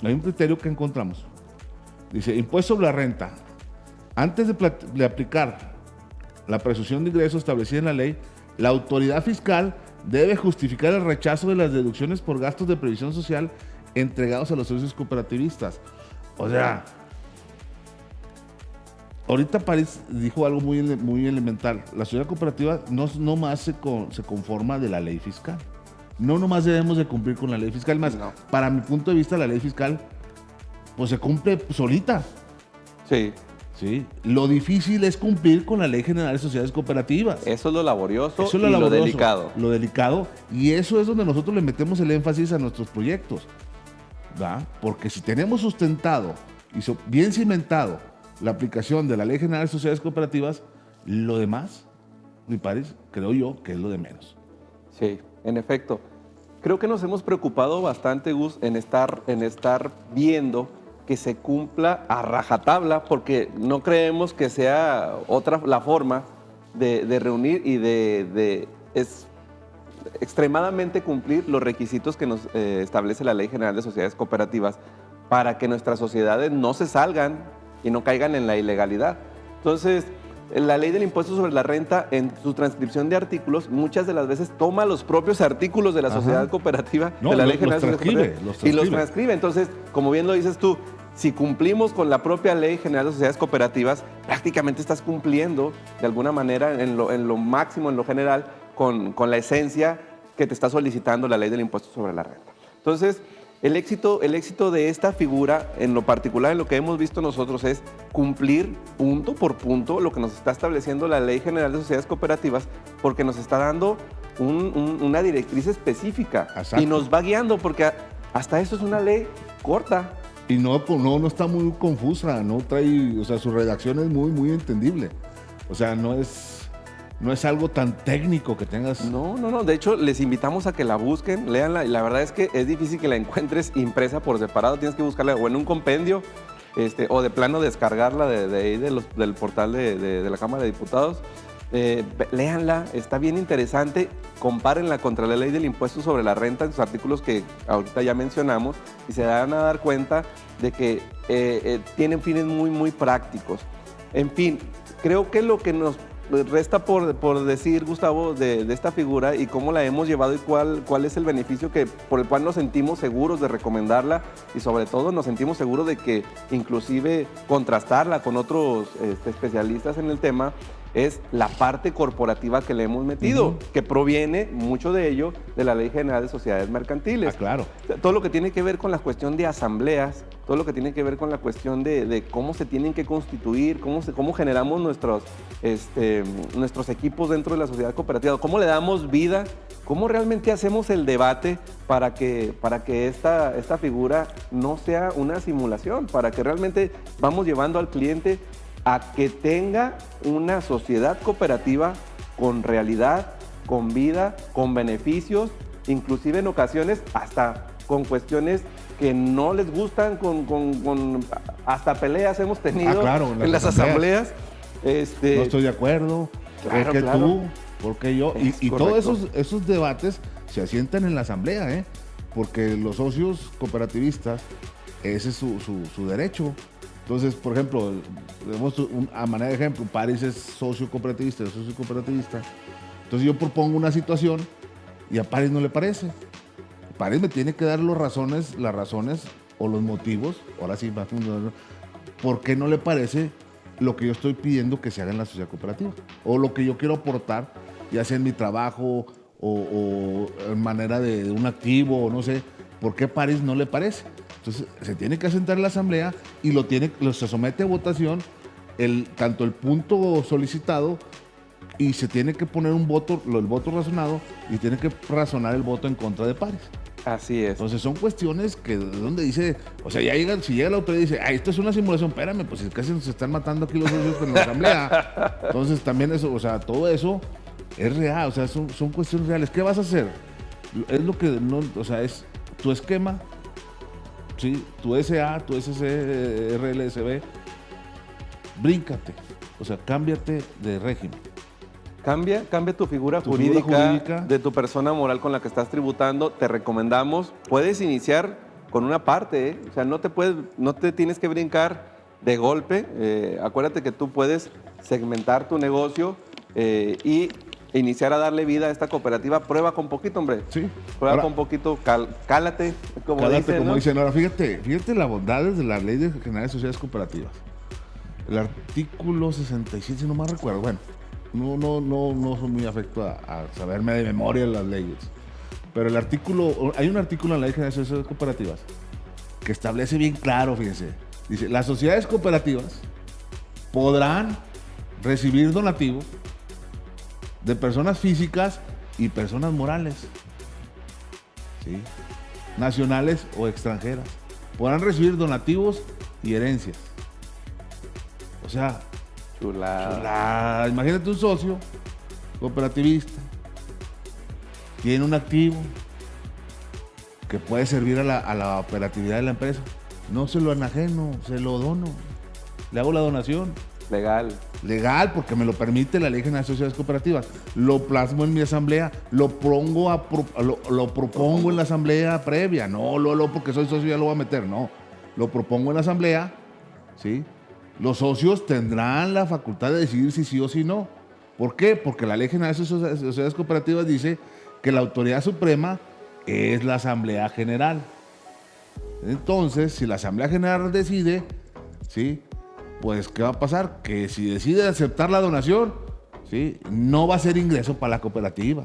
Hay un criterio que encontramos. Dice, impuesto sobre la renta. Antes de aplicar la presunción de ingreso establecida en la ley, la autoridad fiscal debe justificar el rechazo de las deducciones por gastos de previsión social entregados a los socios cooperativistas. O sea, ahorita París dijo algo muy elemental. La sociedad cooperativa no más se conforma de la ley fiscal. No nomás debemos de cumplir con la ley fiscal. Más, no. Para mi punto de vista, la ley fiscal pues se cumple solita. Sí. Sí. Lo difícil es cumplir con la Ley General de Sociedades Cooperativas. Eso es lo laborioso y lo delicado. Lo delicado. Y eso es donde nosotros le metemos el énfasis a nuestros proyectos. ¿Va? Porque si tenemos sustentado y bien cimentado la aplicación de la Ley General de Sociedades Cooperativas, lo demás, mi país, creo yo que es lo de menos. Sí, en efecto. Creo que nos hemos preocupado bastante, Gus, en estar viendo que se cumpla a rajatabla, porque no creemos que sea otra la forma de reunir y es extremadamente cumplir los requisitos que nos establece la Ley General de Sociedades Cooperativas para que nuestras sociedades no se salgan y no caigan en la ilegalidad. Entonces, la ley del impuesto sobre la renta, en su transcripción de artículos, muchas de las veces toma los propios artículos de la sociedad cooperativa, de la Ley General de Sociedades Cooperativas, y los transcribe. Entonces, como bien lo dices tú, si cumplimos con la propia Ley General de Sociedades Cooperativas, prácticamente estás cumpliendo de alguna manera en lo máximo, en lo general, con la esencia que te está solicitando la ley del impuesto sobre la renta. Entonces, el éxito de esta figura, en lo particular, en lo que hemos visto nosotros, es cumplir punto por punto lo que nos está estableciendo la Ley General de Sociedades Cooperativas, porque nos está dando una directriz específica. Exacto. Y nos va guiando, porque hasta eso es una ley corta. Y no está muy confusa, no trae, o sea, su redacción es muy entendible. O sea, no es algo tan técnico que tengas. No. De hecho, les invitamos a que la busquen, léanla. Y la verdad es que es difícil que la encuentres impresa por separado. Tienes que buscarla o en un compendio o de plano descargarla del portal de la Cámara de Diputados. léanla, está bien interesante. Compárenla contra la ley del impuesto sobre la renta, en sus artículos que ahorita ya mencionamos, y se van a dar cuenta de que tienen fines muy, muy prácticos. En fin, creo que lo que nos resta por decir, Gustavo, de esta figura y cómo la hemos llevado y cuál es el beneficio por el cual nos sentimos seguros de recomendarla, y sobre todo nos sentimos seguros de que inclusive contrastarla con otros especialistas en el tema, es la parte corporativa que le hemos metido, que proviene mucho de ello de la Ley General de Sociedades Mercantiles. Claro. Todo lo que tiene que ver con la cuestión de asambleas, todo lo que tiene que ver con la cuestión de cómo se tienen que constituir, cómo generamos nuestros equipos dentro de la sociedad cooperativa, cómo le damos vida, cómo realmente hacemos el debate para que esta figura no sea una simulación, para que realmente vamos llevando al cliente a que tenga una sociedad cooperativa con realidad, con vida, con beneficios, inclusive en ocasiones hasta con cuestiones que no les gustan, hasta peleas hemos tenido en las asambleas. No estoy de acuerdo, Claro, ¿por qué claro. tú? ¿Por qué yo? Y correcto. todos esos debates se asientan en la asamblea, porque los socios cooperativistas, ese es su derecho. Entonces, por ejemplo, a manera de ejemplo, Paris es socio cooperativista, yo soy socio cooperativista. Entonces yo propongo una situación y a Paris no le parece. Paris me tiene que dar las razones o los motivos, ahora sí, por qué no le parece lo que yo estoy pidiendo que se haga en la sociedad cooperativa, o lo que yo quiero aportar, ya sea en mi trabajo o en manera de un activo, o no sé, ¿por qué Paris no le parece? Entonces se tiene que sentar en la asamblea y se somete a votación tanto el punto solicitado, y se tiene que poner el voto razonado, y tiene que razonar el voto en contra de Paris. Así es. Entonces son cuestiones que donde dice, o sea, si llega la autoridad y dice, esto es una simulación, espérame, pues casi se están matando aquí los socios en la asamblea. Entonces también eso, o sea, todo eso es real, o sea, son cuestiones reales. ¿Qué vas a hacer? Es lo que no, o sea, es tu esquema, ¿sí? Tu SA, tu SC, RLSB, bríncate, o sea, cámbiate de régimen. Cambia tu figura Tu figura jurídica jurídica. de tu persona moral con la que estás tributando. Te recomendamos, puedes iniciar con una parte, o sea, no te tienes que brincar de golpe. Acuérdate que tú puedes segmentar tu negocio y iniciar a darle vida a esta cooperativa. Prueba con poquito, hombre. Sí. Prueba Ahora, con poquito, cálate, como Cálate, dicen, como ¿no? dicen. Ahora, fíjate las bondades de la Ley General de Sociedades Cooperativas. El artículo 67, si no mal recuerdo, bueno, no soy muy afecto a saberme de memoria las leyes, pero hay un artículo en la Ley General de Sociedades Cooperativas que establece bien claro, fíjense, dice, las sociedades cooperativas podrán recibir donativos de personas físicas y personas morales, ¿sí? Nacionales o extranjeras. Podrán recibir donativos y herencias. O sea, Chulada. imagínate un socio cooperativista, tiene un activo que puede servir a la operatividad de la empresa. No se lo enajeno, se lo dono. Le hago la donación. Legal, porque me lo permite la Ley General de Sociedades Cooperativas. Lo plasmo en mi asamblea, lo propongo en la asamblea previa. No, porque soy socio ya lo voy a meter. No, lo propongo en la asamblea, ¿sí? Los socios tendrán la facultad de decidir si sí o si no. ¿Por qué? Porque la Ley General de Sociedades Cooperativas dice que la autoridad suprema es la Asamblea General. Entonces, si la Asamblea General decide, ¿sí? Pues, ¿qué va a pasar? Que si decide aceptar la donación, ¿sí? No va a ser ingreso para la cooperativa,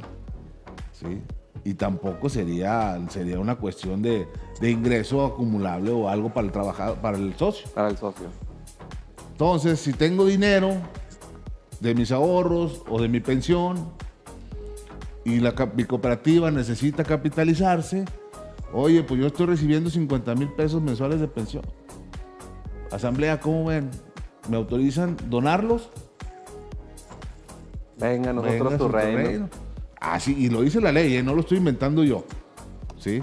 ¿sí? Y tampoco sería una cuestión de ingreso acumulable o algo para el trabajador, para el socio. Para el socio. Entonces, si tengo dinero de mis ahorros o de mi pensión y mi cooperativa necesita capitalizarse, oye, pues yo estoy recibiendo 50,000 pesos mensuales de pensión. Asamblea, ¿cómo ven? ¿Me autorizan donarlos? Venga, nosotros tu reino. Ah, sí, y lo dice la ley, no lo estoy inventando yo. ¿Sí?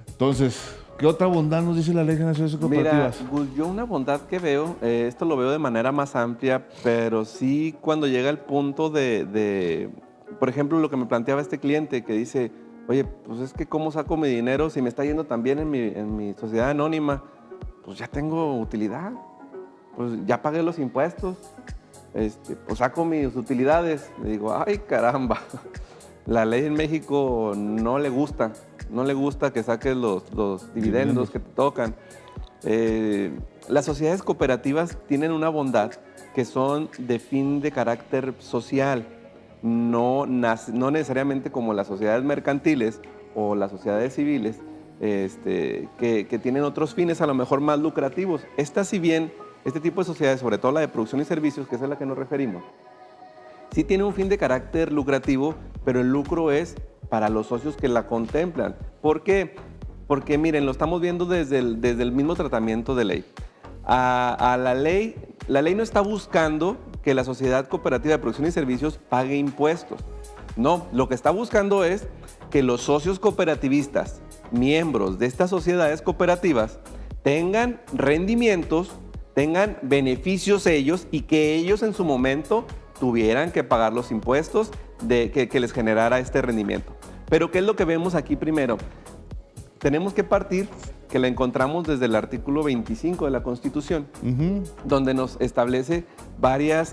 Entonces, ¿Qué otra bondad nos dice la Ley General de Sociedades Mira, Cooperativas? Gus, yo una bondad que veo, esto lo veo de manera más amplia, pero sí cuando llega el punto por ejemplo, lo que me planteaba este cliente que dice, oye, pues es que ¿cómo saco mi dinero si me está yendo tan bien en mi sociedad anónima? Pues ya tengo utilidad, pues ya pagué los impuestos, pues saco mis utilidades. Le digo, ay caramba, la ley en México no le gusta que saques los dividendos que te tocan. Las sociedades cooperativas tienen una bondad que son de fin de carácter social, no necesariamente como las sociedades mercantiles o las sociedades civiles, que tienen otros fines a lo mejor más lucrativos. Esta, si bien, este tipo de sociedades, sobre todo la de producción y servicios, que es a la que nos referimos, sí tiene un fin de carácter lucrativo, pero el lucro es para los socios que la contemplan. ¿Por qué? Porque miren, lo estamos viendo desde el mismo tratamiento de ley. A la ley no está buscando que la sociedad cooperativa de producción y servicios pague impuestos. No, lo que está buscando es que los socios cooperativistas, miembros de estas sociedades cooperativas, tengan rendimientos, tengan beneficios ellos y que ellos en su momento tuvieran que pagar los impuestos que les generara este rendimiento. Pero ¿qué es lo que vemos aquí primero? Tenemos que partir, que la encontramos desde el artículo 25 de la Constitución, donde nos establece varias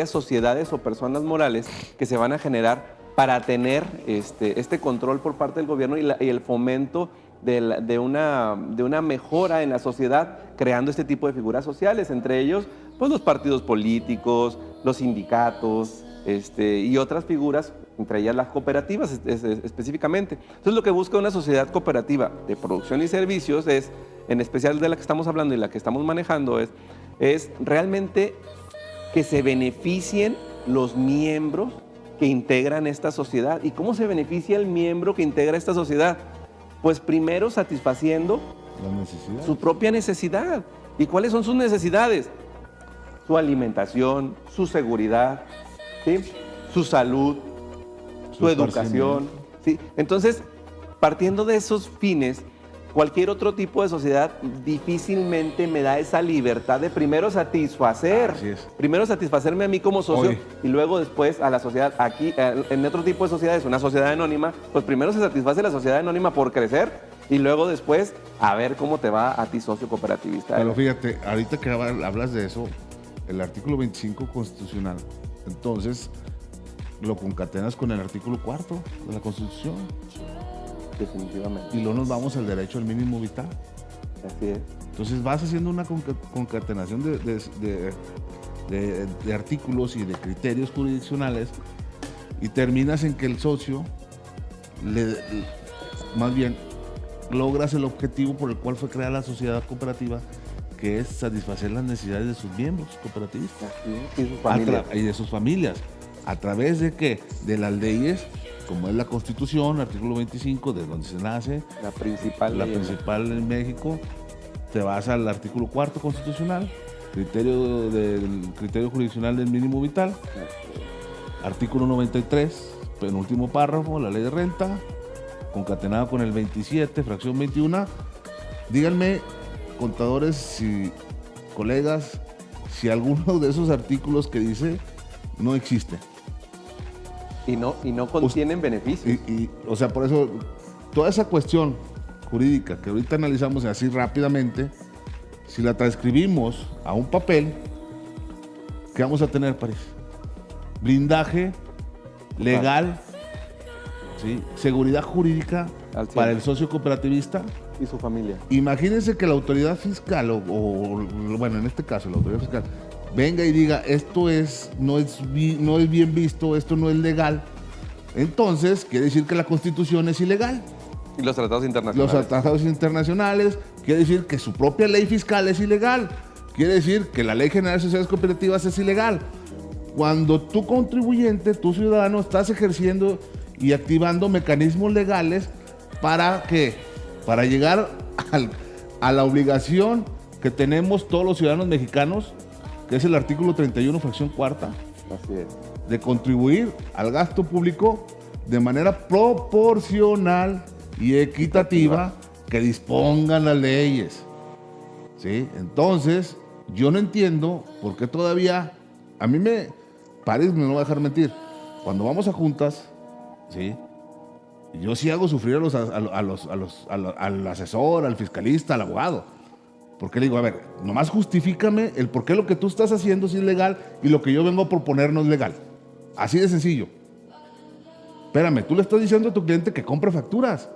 sociedades o personas morales que se van a generar para tener este control por parte del gobierno y el fomento de una mejora en la sociedad, creando este tipo de figuras sociales, entre ellos pues, los partidos políticos, los sindicatos y otras figuras, entre ellas las cooperativas específicamente. Entonces lo que busca una sociedad cooperativa de producción y servicios es, en especial de la que estamos hablando y la que estamos manejando, es realmente que se beneficien los miembros que integran esta sociedad. ¿Y cómo se beneficia el miembro que integra esta sociedad? Pues primero satisfaciendo su propia necesidad. ¿Y cuáles son sus necesidades? Su alimentación, su seguridad, ¿sí? Su salud, su educación. ¿Sí? Entonces, partiendo de esos fines, cualquier otro tipo de sociedad difícilmente me da esa libertad de primero satisfacerme a mí como socio y luego después a la sociedad. Aquí, en otro tipo de sociedades, una sociedad anónima, pues primero se satisface la sociedad anónima por crecer y luego después a ver cómo te va a ti socio cooperativista. Pero fíjate, ahorita que hablas de eso, el artículo 25 constitucional, entonces lo concatenas con el artículo 4 de la Constitución. Definitivamente. Y luego nos vamos al derecho al mínimo vital. Así es. Entonces vas haciendo una concatenación de artículos y de criterios jurisdiccionales y terminas en que el socio, más bien, logras el objetivo por el cual fue creada la sociedad cooperativa, que es satisfacer las necesidades de sus miembros cooperativistas. Y sus familias. Y de sus familias. ¿A través de qué? De las leyes, como es la Constitución, artículo 25, de donde se nace. La principal en México. Te vas al artículo 4 constitucional, criterio jurisdiccional del mínimo vital. Artículo 93, penúltimo párrafo, la ley de renta, concatenada con el 27, fracción 21. Díganme, contadores y colegas, si alguno de esos artículos que dice no existe. Y no contienen beneficios. O sea, por eso, toda esa cuestión jurídica que ahorita analizamos así rápidamente, si la transcribimos a un papel, ¿qué vamos a tener, París? Blindaje legal, ¿sí? Seguridad jurídica para el socio cooperativista y su familia. Imagínense que la autoridad fiscal, bueno, en este caso la autoridad fiscal, venga y diga, esto no es bien visto, esto no es legal. Entonces, quiere decir que la Constitución es ilegal. Y los tratados internacionales. Los tratados internacionales, quiere decir que su propia ley fiscal es ilegal. Quiere decir que la Ley General de Sociedades Cooperativas es ilegal. Cuando tú contribuyente, tú ciudadano, estás ejerciendo y activando mecanismos legales ¿para qué? Para llegar a la obligación que tenemos todos los ciudadanos mexicanos, que es el artículo 31, fracción cuarta, así es, de contribuir al gasto público de manera proporcional y equitativa, que dispongan las leyes. ¿Sí? Entonces, yo no entiendo por qué todavía, Paris me no va a dejar mentir, cuando vamos a juntas, ¿sí? Yo sí hago sufrir al asesor, al fiscalista, al abogado. Porque le digo, a ver, nomás justifícame el por qué lo que tú estás haciendo sí es legal y lo que yo vengo a proponer no es legal. Así de sencillo. Espérame, tú le estás diciendo a tu cliente que compre facturas.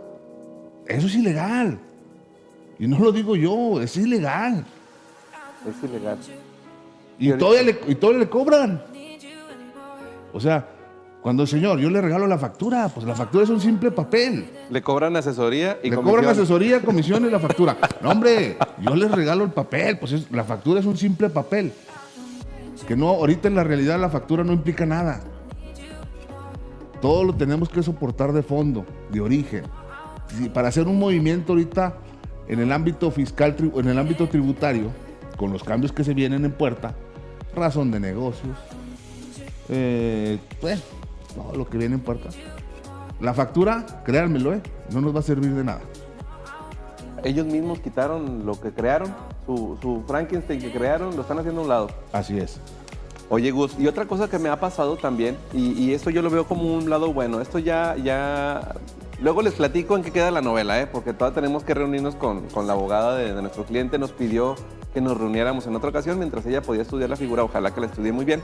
Eso es ilegal. Y no lo digo yo, es ilegal. Es ilegal. Y todavía le cobran. O sea, cuando el señor, yo le regalo la factura, pues la factura es un simple papel. Le cobran asesoría y Le comisión. cobran asesoría, comisión y la factura. No, hombre, yo les regalo el papel, pues la factura es un simple papel. Que no, ahorita en la realidad la factura no implica nada. Todo lo tenemos que soportar de fondo, de origen. Para hacer un movimiento ahorita en el ámbito fiscal, en el ámbito tributario, con los cambios que se vienen en puerta, razón de negocios, bueno, todo lo que viene en puerta. La factura, créanmelo, no nos va a servir de nada. Ellos mismos quitaron lo que crearon, su Frankenstein que crearon, lo están haciendo a un lado. Así es. Oye, Gus, y otra cosa que me ha pasado también, y esto yo lo veo como un lado bueno, esto ya... Luego les platico en qué queda la novela, porque todavía tenemos que reunirnos con la abogada de nuestro cliente, nos pidió que nos reuniéramos en otra ocasión mientras ella podía estudiar la figura, ojalá que la estudie muy bien.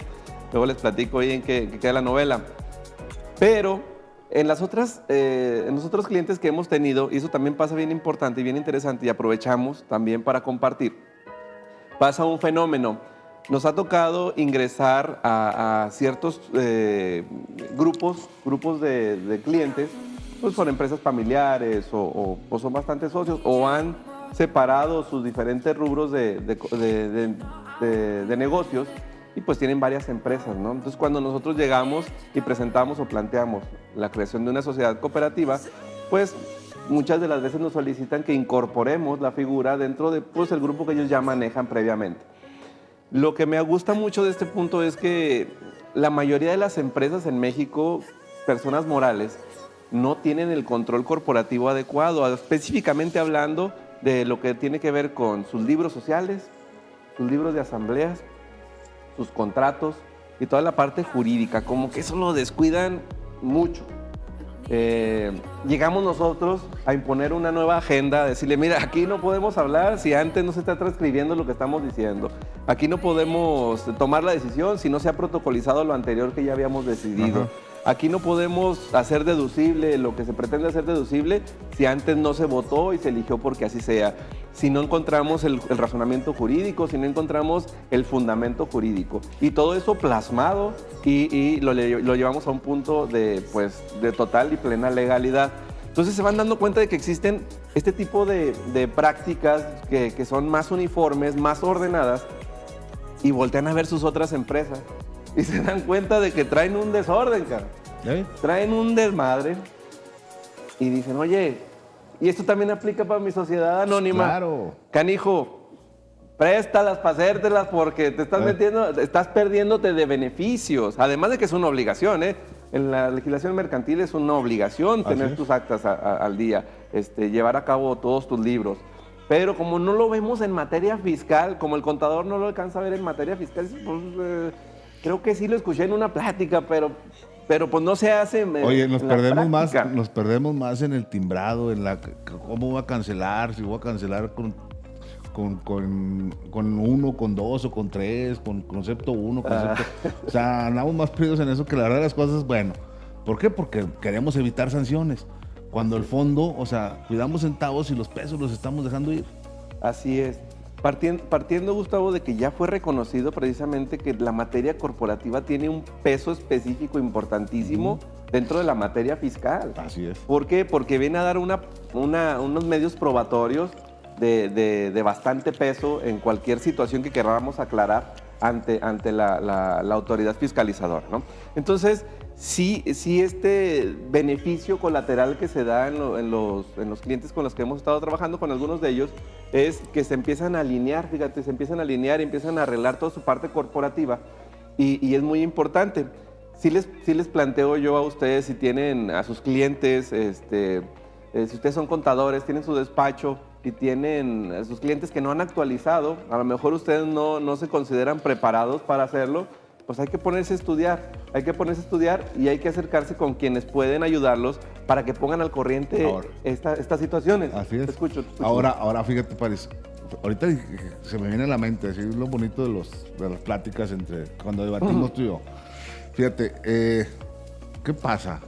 Luego les platico ahí en qué queda la novela. Pero en los otros clientes que hemos tenido, y eso también pasa bien importante y bien interesante, y aprovechamos también para compartir, pasa un fenómeno. Nos ha tocado ingresar a ciertos grupos de clientes, pues son empresas familiares o son bastante socios o han separado sus diferentes rubros de negocios y pues tienen varias empresas, ¿no? Entonces cuando nosotros llegamos y presentamos o planteamos la creación de una sociedad cooperativa, pues muchas de las veces nos solicitan que incorporemos la figura dentro de pues, el grupo que ellos ya manejan previamente. Lo que me gusta mucho de este punto es que la mayoría de las empresas en México, personas morales, no tienen el control corporativo adecuado, específicamente hablando de lo que tiene que ver con sus libros sociales, sus libros de asambleas, sus contratos y toda la parte jurídica, como que eso lo descuidan mucho. Llegamos nosotros a imponer una nueva agenda, a decirle, mira, aquí no podemos hablar si antes no se está transcribiendo lo que estamos diciendo. Aquí no podemos tomar la decisión si no se ha protocolizado lo anterior que ya habíamos decidido. Ajá. Aquí no podemos hacer deducible lo que se pretende hacer deducible si antes no se votó y se eligió porque así sea. Si no encontramos el razonamiento jurídico, si no encontramos el fundamento jurídico. Y todo eso plasmado y lo llevamos a un punto de total y plena legalidad. Entonces se van dando cuenta de que existen este tipo de prácticas que son más uniformes, más ordenadas y voltean a ver sus otras empresas. Y se dan cuenta de que traen un desorden, cara. Traen un desmadre y dicen, oye, y esto también aplica para mi sociedad anónima. Claro. Canijo, préstalas para hacértelas porque te estás estás perdiéndote de beneficios. Además de que es una obligación, En la legislación mercantil es una obligación tener tus actas al día, llevar a cabo todos tus libros. Pero como no lo vemos en materia fiscal, como el contador no lo alcanza a ver en materia fiscal, pues... Creo que sí lo escuché en una plática, pero pues no se hace. Oye, nos perdemos más en el timbrado, en cómo va a cancelar, si voy a cancelar con uno, con dos o con tres, con concepto uno, concepto. O sea, andamos más perdidos en eso que la verdad de las cosas, bueno. ¿Por qué? Porque queremos evitar sanciones. Cuando el fondo, o sea, cuidamos centavos y los pesos los estamos dejando ir. Así es. Partiendo, Gustavo, de que ya fue reconocido precisamente que la materia corporativa tiene un peso específico importantísimo dentro de la materia fiscal. Así es. ¿Por qué? Porque viene a dar unos medios probatorios de bastante peso en cualquier situación que queramos aclarar ante la autoridad fiscalizadora, ¿no? Entonces, sí este beneficio colateral que se da en los clientes con los que hemos estado trabajando, con algunos de ellos, es que se empiezan a alinear, fíjate, y empiezan a arreglar toda su parte corporativa y es muy importante. Sí les planteo yo a ustedes, si tienen a sus clientes si ustedes son contadores, tienen su despacho y tienen sus clientes que no han actualizado, a lo mejor ustedes no se consideran preparados para hacerlo, pues hay que ponerse a estudiar, y hay que acercarse con quienes pueden ayudarlos para que pongan al corriente estas situaciones. Así es. Te escucho. Ahora fíjate, París, ahorita se me viene a la mente, así es lo bonito de las pláticas entre cuando debatimos tú y yo. Fíjate, ¿qué pasa?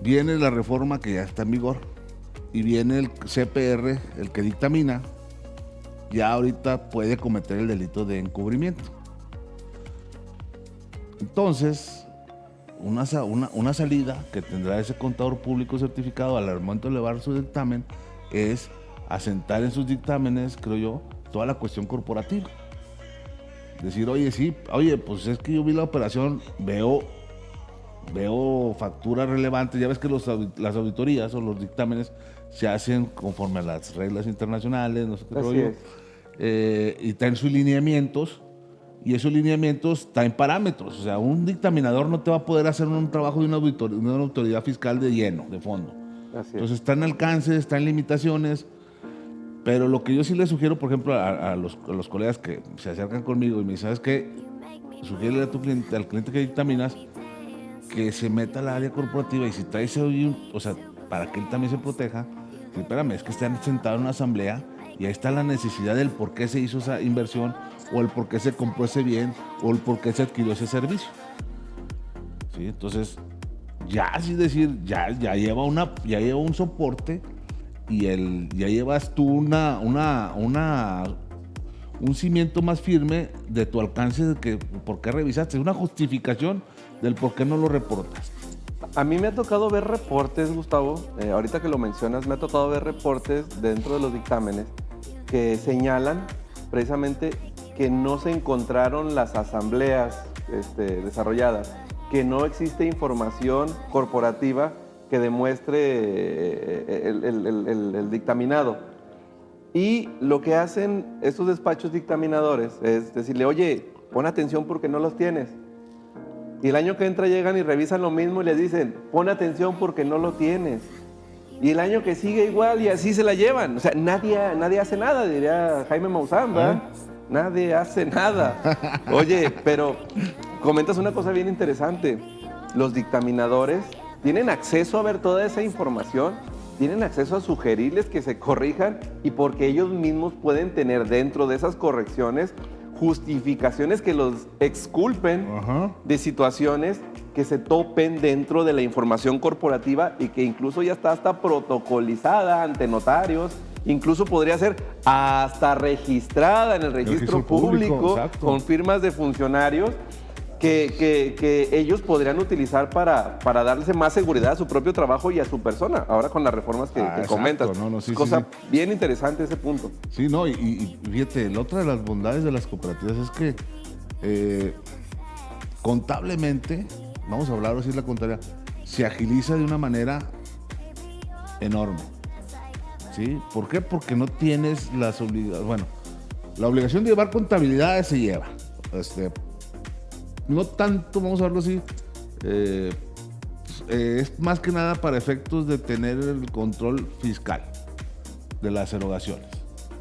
Viene la reforma que ya está en vigor y viene el CPR, el que dictamina, ya ahorita puede cometer el delito de encubrimiento. Entonces, una salida que tendrá ese contador público certificado al momento de elevar su dictamen es asentar en sus dictámenes, creo yo, toda la cuestión corporativa. Decir, pues es que yo vi la operación, veo facturas relevantes, ya ves que las auditorías o los dictámenes se hacen conforme a las reglas internacionales, no sé qué rollo, y traen sus lineamientos, y esos lineamientos traen parámetros. O sea, un dictaminador no te va a poder hacer un trabajo de una autoridad fiscal de lleno, de fondo. Entonces está en alcance, está en limitaciones, pero lo que yo sí le sugiero, por ejemplo, a los colegas que se acercan conmigo y me dicen, ¿sabes qué? Sugiere a tu cliente, al cliente que dictaminas, que se meta al área corporativa, y si traes para que él también se proteja, que espérame, es que están sentados en una asamblea y ahí está la necesidad del por qué se hizo esa inversión, o el por qué se compró ese bien, o el por qué se adquirió ese servicio. ¿Sí? Entonces, ya así decir, ya lleva un soporte, y ya llevas tú un cimiento más firme de tu alcance, de que por qué revisaste, una justificación del por qué no lo reportas. A mí me ha tocado ver reportes, Gustavo, ahorita que lo mencionas, me ha tocado ver reportes dentro de los dictámenes que señalan precisamente que no se encontraron las asambleas desarrolladas, que no existe información corporativa que demuestre el dictaminado. Y lo que hacen estos despachos dictaminadores es decirle, oye, pon atención porque no los tienes. Y el año que entra llegan y revisan lo mismo y les dicen, pon atención porque no lo tienes. Y el año que sigue igual, y así se la llevan. O sea, nadie hace nada, diría Jaime Maussan, ¿verdad? Nadie hace nada. Oye, pero comentas una cosa bien interesante. Los dictaminadores tienen acceso a ver toda esa información, tienen acceso a sugerirles que se corrijan, y porque ellos mismos pueden tener dentro de esas correcciones justificaciones que los exculpen de situaciones que se topen dentro de la información corporativa, y que incluso ya está hasta protocolizada ante notarios, incluso podría ser hasta registrada en el registro público con firmas de funcionarios que ellos podrían utilizar para darle más seguridad a su propio trabajo y a su persona, ahora con las reformas que comentas. Bien interesante ese punto. Sí, no, y fíjate, la otra de las bondades de las cooperativas es que contablemente, vamos a hablar así de la contabilidad, se agiliza de una manera enorme. ¿Sí? ¿Por qué? Porque no tienes las obligaciones. Bueno, la obligación de llevar contabilidad se lleva. No tanto, vamos a verlo así, es más que nada para efectos de tener el control fiscal de las erogaciones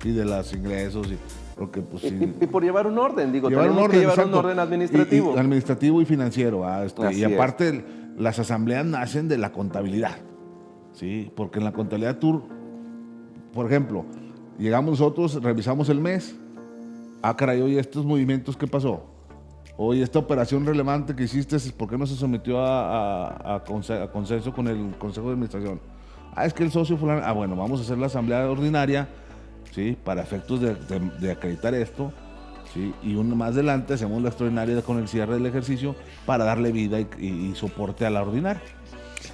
y de los ingresos. Porque, pues, y por llevar un orden, tenemos que llevar un orden administrativo. Y administrativo y financiero. Y aparte, es. Las asambleas nacen de la contabilidad. ¿Sí? Porque en la contabilidad tú, por ejemplo, llegamos nosotros, revisamos el mes. Caray, oye, estos movimientos, ¿qué pasó? Oye, esta operación relevante que hiciste, ¿por qué no se sometió a consenso con el Consejo de Administración? Es que el socio fulano... bueno, vamos a hacer la asamblea ordinaria, ¿sí? Para efectos de acreditar esto, ¿sí? Y más adelante hacemos la extraordinaria con el cierre del ejercicio para darle vida y soporte a la ordinaria.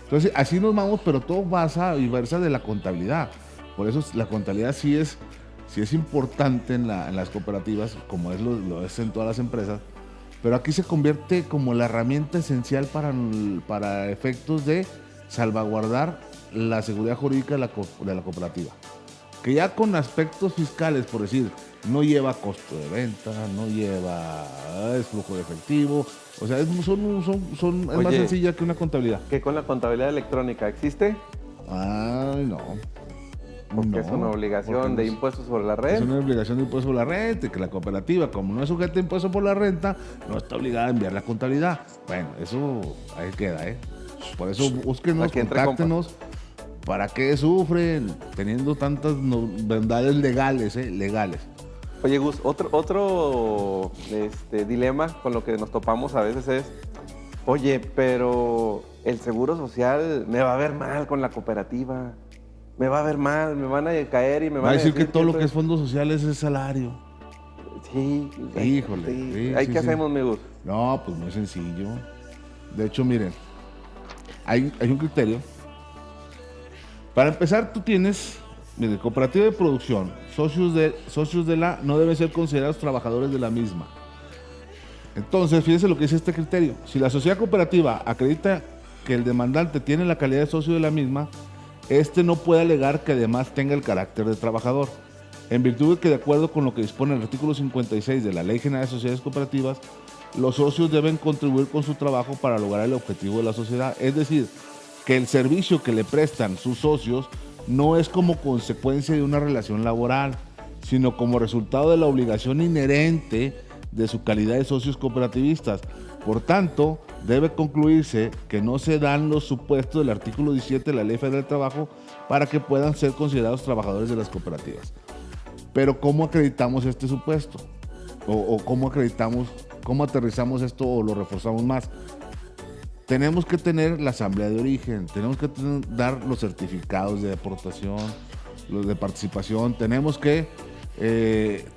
Entonces, así nos vamos, pero todo basa y versa de la contabilidad. Por eso la contabilidad sí es importante en las cooperativas, como lo es en todas las empresas. Pero aquí se convierte como la herramienta esencial para efectos de salvaguardar la seguridad jurídica de la cooperativa. que ya con aspectos fiscales, por decir, no lleva costo de venta, no lleva es flujo de efectivo, o sea, es más Oye, sencilla que una contabilidad. ¿Qué con la contabilidad electrónica existe? Ay, no. Porque No, es una obligación porque no de es- impuestos sobre la Es red. una obligación de impuesto por la renta, y que la cooperativa, como no es sujeta a impuesto por la renta, no está obligada a enviar la contabilidad. Bueno, eso ahí queda, ¿eh? Por eso búsquenos, Aquí entre contáctenos. ¿Para qué sufren teniendo tantas verdades legales, legales? Oye, Gus, otro dilema con lo que nos topamos a veces es, oye, pero el seguro social me va a ver mal con la cooperativa. Me va a ver mal, me van a caer y me Va van a decir que todo lo estoy- que es fondos sociales es salario. Sí. Híjole, Sí. sí, ¿Ahí sí, qué sí. hacemos, mi Gus? No, pues muy sencillo. De hecho, miren, hay un criterio. Para empezar, tú tienes, mire, cooperativa de producción, socios de la no deben ser considerados trabajadores de la misma. Entonces, fíjense lo que dice este criterio. Si la sociedad cooperativa acredita que el demandante tiene la calidad de socio de la misma, este no puede alegar que además tenga el carácter de trabajador. En virtud de que, de acuerdo con lo que dispone el artículo 56 de la Ley General de Sociedades Cooperativas, los socios deben contribuir con su trabajo para lograr el objetivo de la sociedad. Es decir, que el servicio que le prestan sus socios no es como consecuencia de una relación laboral, sino como resultado de la obligación inherente de su calidad de socios cooperativistas. Por tanto, debe concluirse que no se dan los supuestos del artículo 17 de la Ley Federal del Trabajo para que puedan ser considerados trabajadores de las cooperativas. Pero ¿cómo acreditamos este supuesto? ¿O cómo acreditamos, cómo aterrizamos esto o lo reforzamos más? Tenemos que tener la asamblea de origen, tenemos que dar los certificados de aportación, los de participación, tenemos que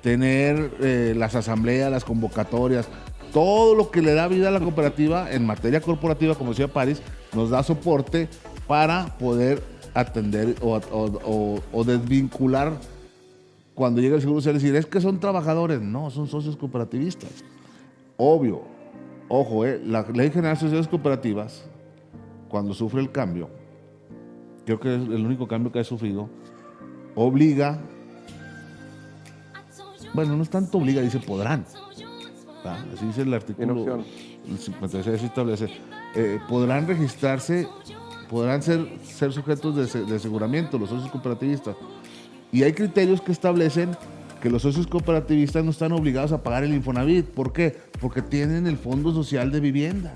tener las asambleas, las convocatorias, todo lo que le da vida a la cooperativa en materia corporativa, como decía París, nos da soporte para poder atender o desvincular cuando llega el seguro social, decir, es que son trabajadores, no, son socios cooperativistas. Obvio, ojo, la Ley General de Sociedades Cooperativas, cuando sufre el cambio, creo que es el único cambio que ha sufrido, obliga, bueno, no es tanto obliga, dice podrán, ¿tá? Así dice el artículo, Tiene opción. el 56 establece, podrán registrarse, podrán ser sujetos de aseguramiento los socios cooperativistas. Y hay criterios que establecen que los socios cooperativistas no están obligados a pagar el Infonavit. ¿Por qué? Porque tienen el Fondo Social de Vivienda.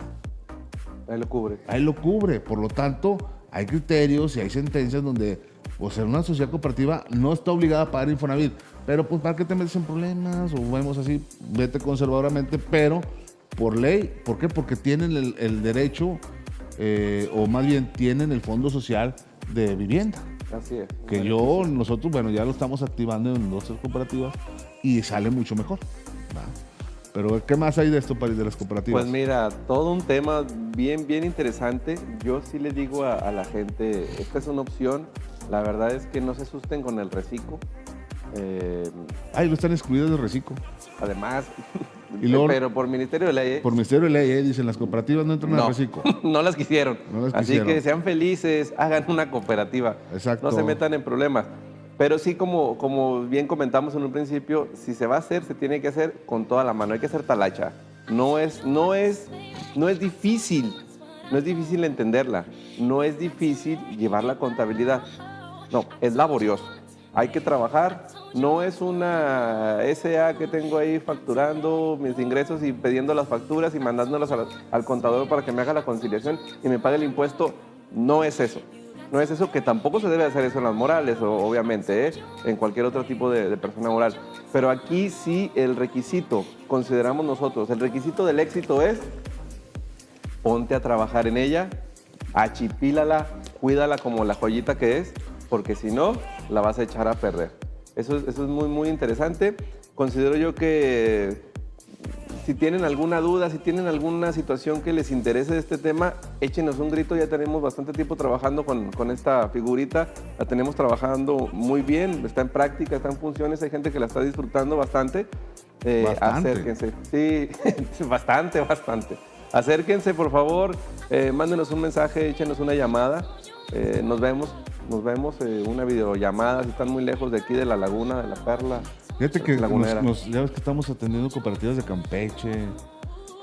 Ahí lo cubre. Ahí lo cubre. Por lo tanto, hay criterios y hay sentencias donde, pues, en una sociedad cooperativa no está obligada a pagar Infonavit. Pero, pues, ¿para qué te metes en problemas? O vemos así, vete conservadoramente, pero por ley. ¿Por qué? Porque tienen el derecho, o más bien tienen el Fondo Social de Vivienda. Así es. Que nosotros, bueno, ya lo estamos activando en nuestras cooperativas y sale mucho mejor, ¿va? Pero, ¿qué más hay de esto, París, de las cooperativas? Pues mira, todo un tema bien interesante. Yo sí le digo a la gente, esta es una opción. La verdad es que no se asusten con el reciclo. Lo están excluidos del reciclo. Además, Y luego- pero por Ministerio de Ley, Por Ministerio de Ley, dicen, las cooperativas no entran al reciclo. no las quisieron. No las Así quisieron. que sean felices, hagan una cooperativa. Exacto. No se metan en problemas. Pero sí, como bien comentamos en un principio, si se va a hacer, se tiene que hacer con toda la mano. Hay que hacer talacha. No es difícil. No es difícil entenderla. No es difícil llevar la contabilidad. No, es laborioso. Hay que trabajar. No es una SA que tengo ahí facturando mis ingresos y pidiendo las facturas y mandándolas al contador para que me haga la conciliación y me pague el impuesto. No es eso. No es eso, que tampoco se debe hacer eso en las morales, obviamente, en cualquier otro tipo de persona moral. Pero aquí sí el requisito, consideramos nosotros, el requisito del éxito es ponte a trabajar en ella, achipílala, cuídala como la joyita que es, porque si no, la vas a echar a perder. Eso es muy interesante. Considero yo que si tienen alguna duda, si tienen alguna situación que les interese de este tema, échenos un grito. Ya tenemos bastante tiempo trabajando con esta figurita. La tenemos trabajando muy bien, está en práctica, está en funciones. Hay gente que la está disfrutando bastante. Bastante. Acérquense. Sí, bastante. Acérquense, por favor. Mándenos un mensaje, échenos una llamada. Nos vemos. nos vemos una videollamada, si están muy lejos de aquí, de la laguna, de la Perla. Fíjate que Lagunera. ya ves que estamos atendiendo cooperativas de Campeche,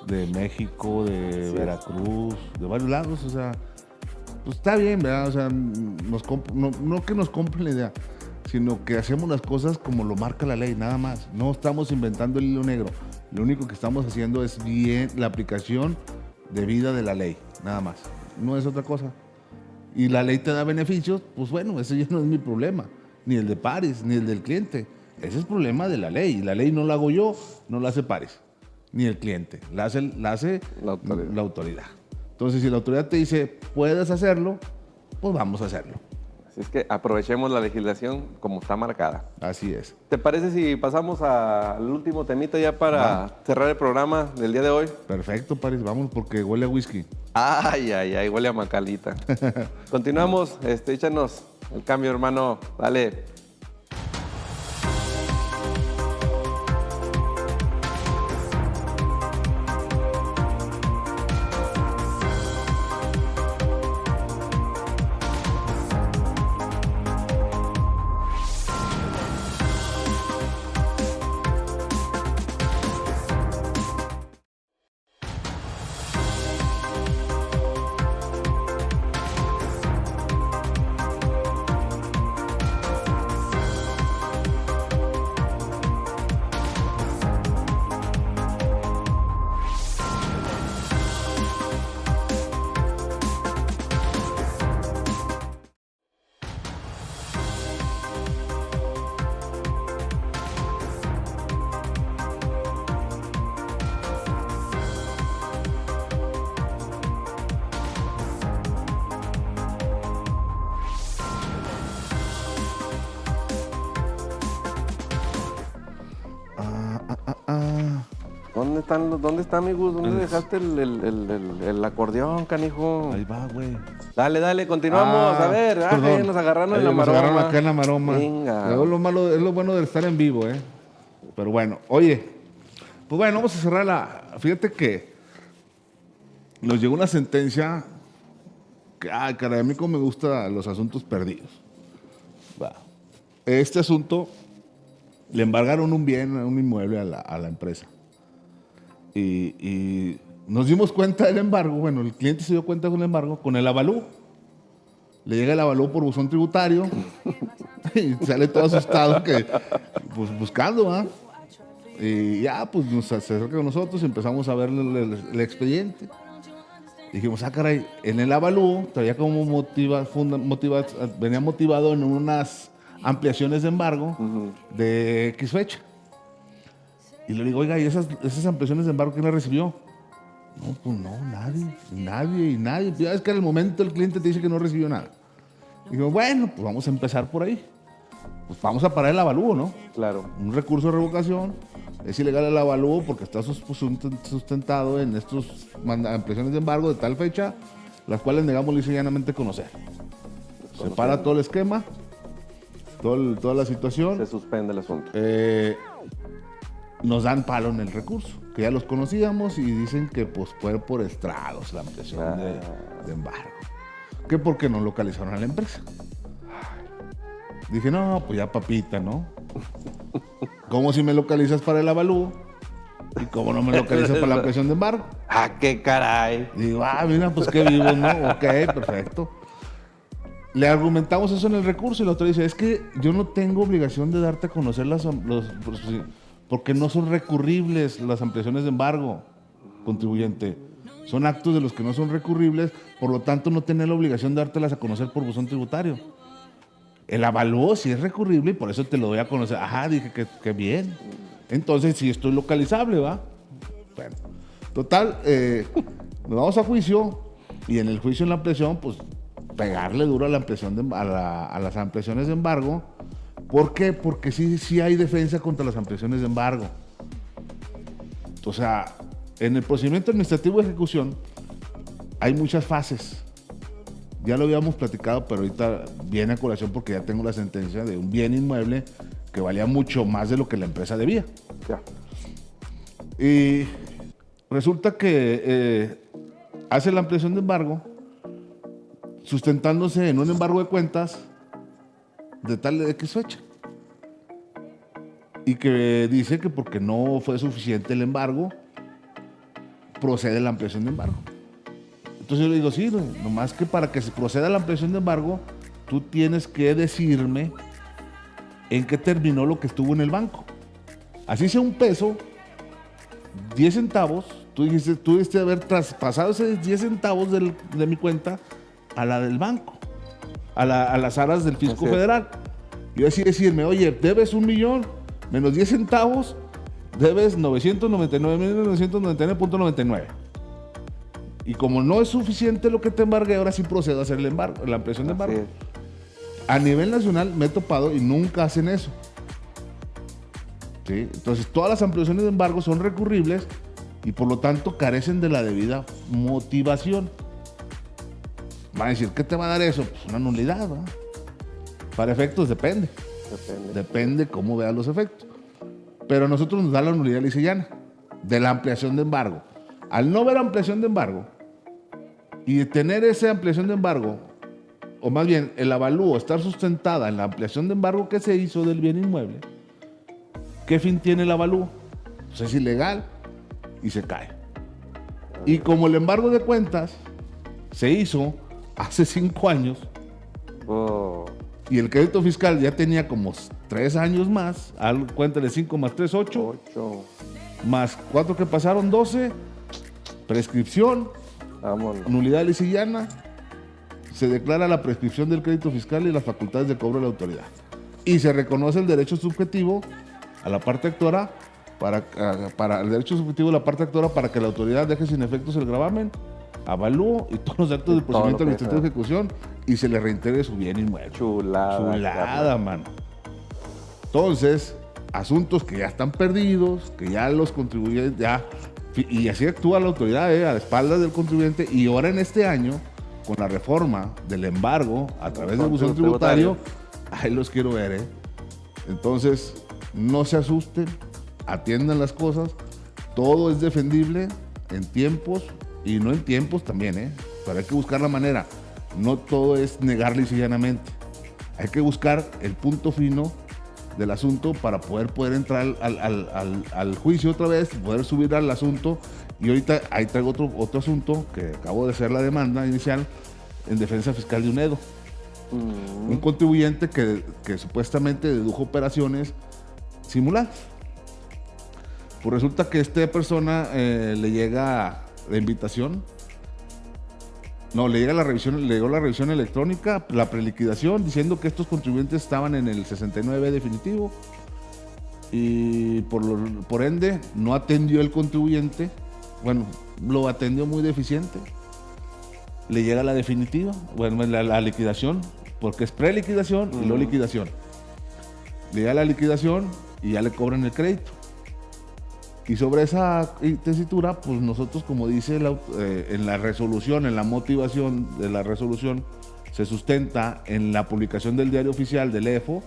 de México, de Veracruz, de varios lados, o sea, pues está bien, ¿verdad? O sea, no que nos compren la idea, sino que hacemos las cosas como lo marca la ley, nada más. No estamos inventando el hilo negro. Lo único que estamos haciendo es bien la aplicación debida de la ley, nada más. No es otra cosa. Y la ley te da beneficios, pues bueno, ese ya no es mi problema, ni el de Paris, ni el del cliente. Ese es problema de la ley. Y la ley no la hago yo, no la hace Paris, ni el cliente. La hace la autoridad. Entonces, si la autoridad te dice, puedes hacerlo, pues vamos a hacerlo. Así es que aprovechemos la legislación como está marcada. Así es. ¿Te parece si pasamos al último temita ya para cerrar el programa del día de hoy? Perfecto, Paris, vamos porque huele a whisky. Ay, ay, ay, huele a macalita. Continuamos, échanos el cambio, hermano. Dale. ¿Dónde está, mi Gus? ¿Dónde dejaste el acordeón, canijo? Ahí va, güey. Dale, continuamos. A ver, perdón. nos agarraron Ahí en la nos maroma. agarraron acá en la maroma. Venga. Es lo bueno de estar en vivo, ¿eh? Pero bueno, oye, pues bueno, vamos a cerrar Fíjate que nos llegó una sentencia que, caray, a mí como me gustan los asuntos perdidos. Va. Este asunto, le embargaron un bien, un inmueble a la empresa. Y nos dimos cuenta del embargo, bueno, el cliente se dio cuenta con el embargo, con el avalúo. Le llega el avalúo por buzón tributario y sale todo asustado pues buscando, ¿ah? Y ya, pues se acerca con nosotros y empezamos a ver el expediente. Dijimos, caray, en el avalúo traía como venía motivado en unas ampliaciones de embargo de X fecha. Y le digo, oiga, ¿y esas ampliaciones de embargo quién las recibió? No, pues no, nadie. Ya es que al momento el cliente te dice que no recibió nada. Y digo, bueno, pues vamos a empezar por ahí. Pues vamos a parar el avalúo, ¿no? Claro. Un recurso de revocación. Es ilegal el avalúo porque está sustentado en estas ampliaciones de embargo de tal fecha, las cuales negamos lisa y llanamente conocer. Se para todo el esquema, toda la situación. Se suspende el asunto. Nos dan palo en el recurso, que ya los conocíamos y dicen que pues fue por estrados la ampliación de embargo. Que porque no localizaron a la empresa. Dije, no, pues ya papita, ¿no? ¿Cómo si me localizas para el avalúo? ¿Y cómo no me localizas para la ampliación de embargo? ¡Qué caray! Digo, mira, pues qué vivo, ¿no? Ok, perfecto. Le argumentamos eso en el recurso y el otro dice, es que yo no tengo obligación de darte a conocer porque no son recurribles las ampliaciones de embargo, contribuyente. Son actos de los que no son recurribles, por lo tanto no tenés la obligación de dártelas a conocer por buzón tributario. El avalúo sí es recurrible y por eso te lo doy a conocer. Dije que bien. Entonces sí estoy localizable, ¿va? Bueno, total, nos vamos a juicio y en el juicio en la ampliación, pues pegarle duro a la ampliación a las ampliaciones de embargo. ¿Por qué? Porque sí hay defensa contra las ampliaciones de embargo. O sea, en el procedimiento administrativo de ejecución hay muchas fases. Ya lo habíamos platicado, pero ahorita viene a colación porque ya tengo la sentencia de un bien inmueble que valía mucho más de lo que la empresa debía. Ya. Y resulta que hace la ampliación de embargo sustentándose en un embargo de cuentas de tal de X fecha. Y que dice que porque no fue suficiente el embargo, procede la ampliación de embargo. Entonces yo le digo, sí, nomás que para que se proceda la ampliación de embargo, tú tienes que decirme en qué terminó lo que estuvo en el banco. Así sea un peso, 10 centavos, tú debiste haber traspasado esos 10 centavos de mi cuenta a la del banco, a las aras del fisco federal. Y así decirme, oye, debes 1 millón, menos 10 centavos, debes 999.999.99. Y como no es suficiente lo que te embargué, ahora sí procedo a hacer el embargo, la ampliación de embargo. A nivel nacional me he topado y nunca hacen eso. ¿Sí? Entonces, todas las ampliaciones de embargo son recurribles y por lo tanto carecen de la debida motivación. Van a decir, ¿qué te va a dar eso? Pues una nulidad, ¿no? Para efectos depende. Depende cómo veas los efectos. Pero a nosotros nos da la nulidad lisa y llana de la ampliación de embargo. Al no ver ampliación de embargo y tener esa ampliación de embargo, o más bien el avalúo estar sustentada en la ampliación de embargo que se hizo del bien inmueble, ¿qué fin tiene el avalúo? Pues es ilegal y se cae. Y como el embargo de cuentas se hizo hace 5 años y el crédito fiscal ya tenía como 3 años más, cuéntale 5 más 3, 8, más 4 que pasaron, 12, prescripción, nulidad lisa y llana, se declara la prescripción del crédito fiscal y las facultades de cobro de la autoridad. Y se reconoce el derecho subjetivo a la parte actora para el derecho subjetivo de la parte actora para que la autoridad deje sin efectos el gravamen, avalúo y todos los actos del procedimiento administrativo de ejecución y se le reintegre su bien inmueble. Chulada, mano. Entonces, asuntos que ya están perdidos, que ya los contribuyentes y así actúa la autoridad a la espalda del contribuyente. Y ahora en este año, con la reforma del embargo a través del buzón tributario, ahí los quiero ver, Entonces, no se asusten, atiendan las cosas, todo es defendible en tiempos y no en tiempos también, pero hay que buscar la manera. No todo es negar lisa y llanamente. Hay que buscar el punto fino del asunto para poder entrar al juicio otra vez, poder subir al asunto. Y ahorita ahí traigo otro asunto que acabo de hacer la demanda inicial en defensa fiscal de UNEDO. Un contribuyente que supuestamente dedujo operaciones simuladas. Pues resulta que a esta persona le llega la invitación. No, le llegó la revisión electrónica, la preliquidación, diciendo que estos contribuyentes estaban en el 69 definitivo y por ende no atendió el contribuyente. Bueno, lo atendió muy deficiente. Le llega la definitiva, bueno, la liquidación, porque es preliquidación y luego liquidación. Le llega la liquidación y ya le cobran el crédito. Y sobre esa tesitura, pues nosotros, como dice en la resolución, en la motivación de la resolución, se sustenta en la publicación del diario oficial del EFO,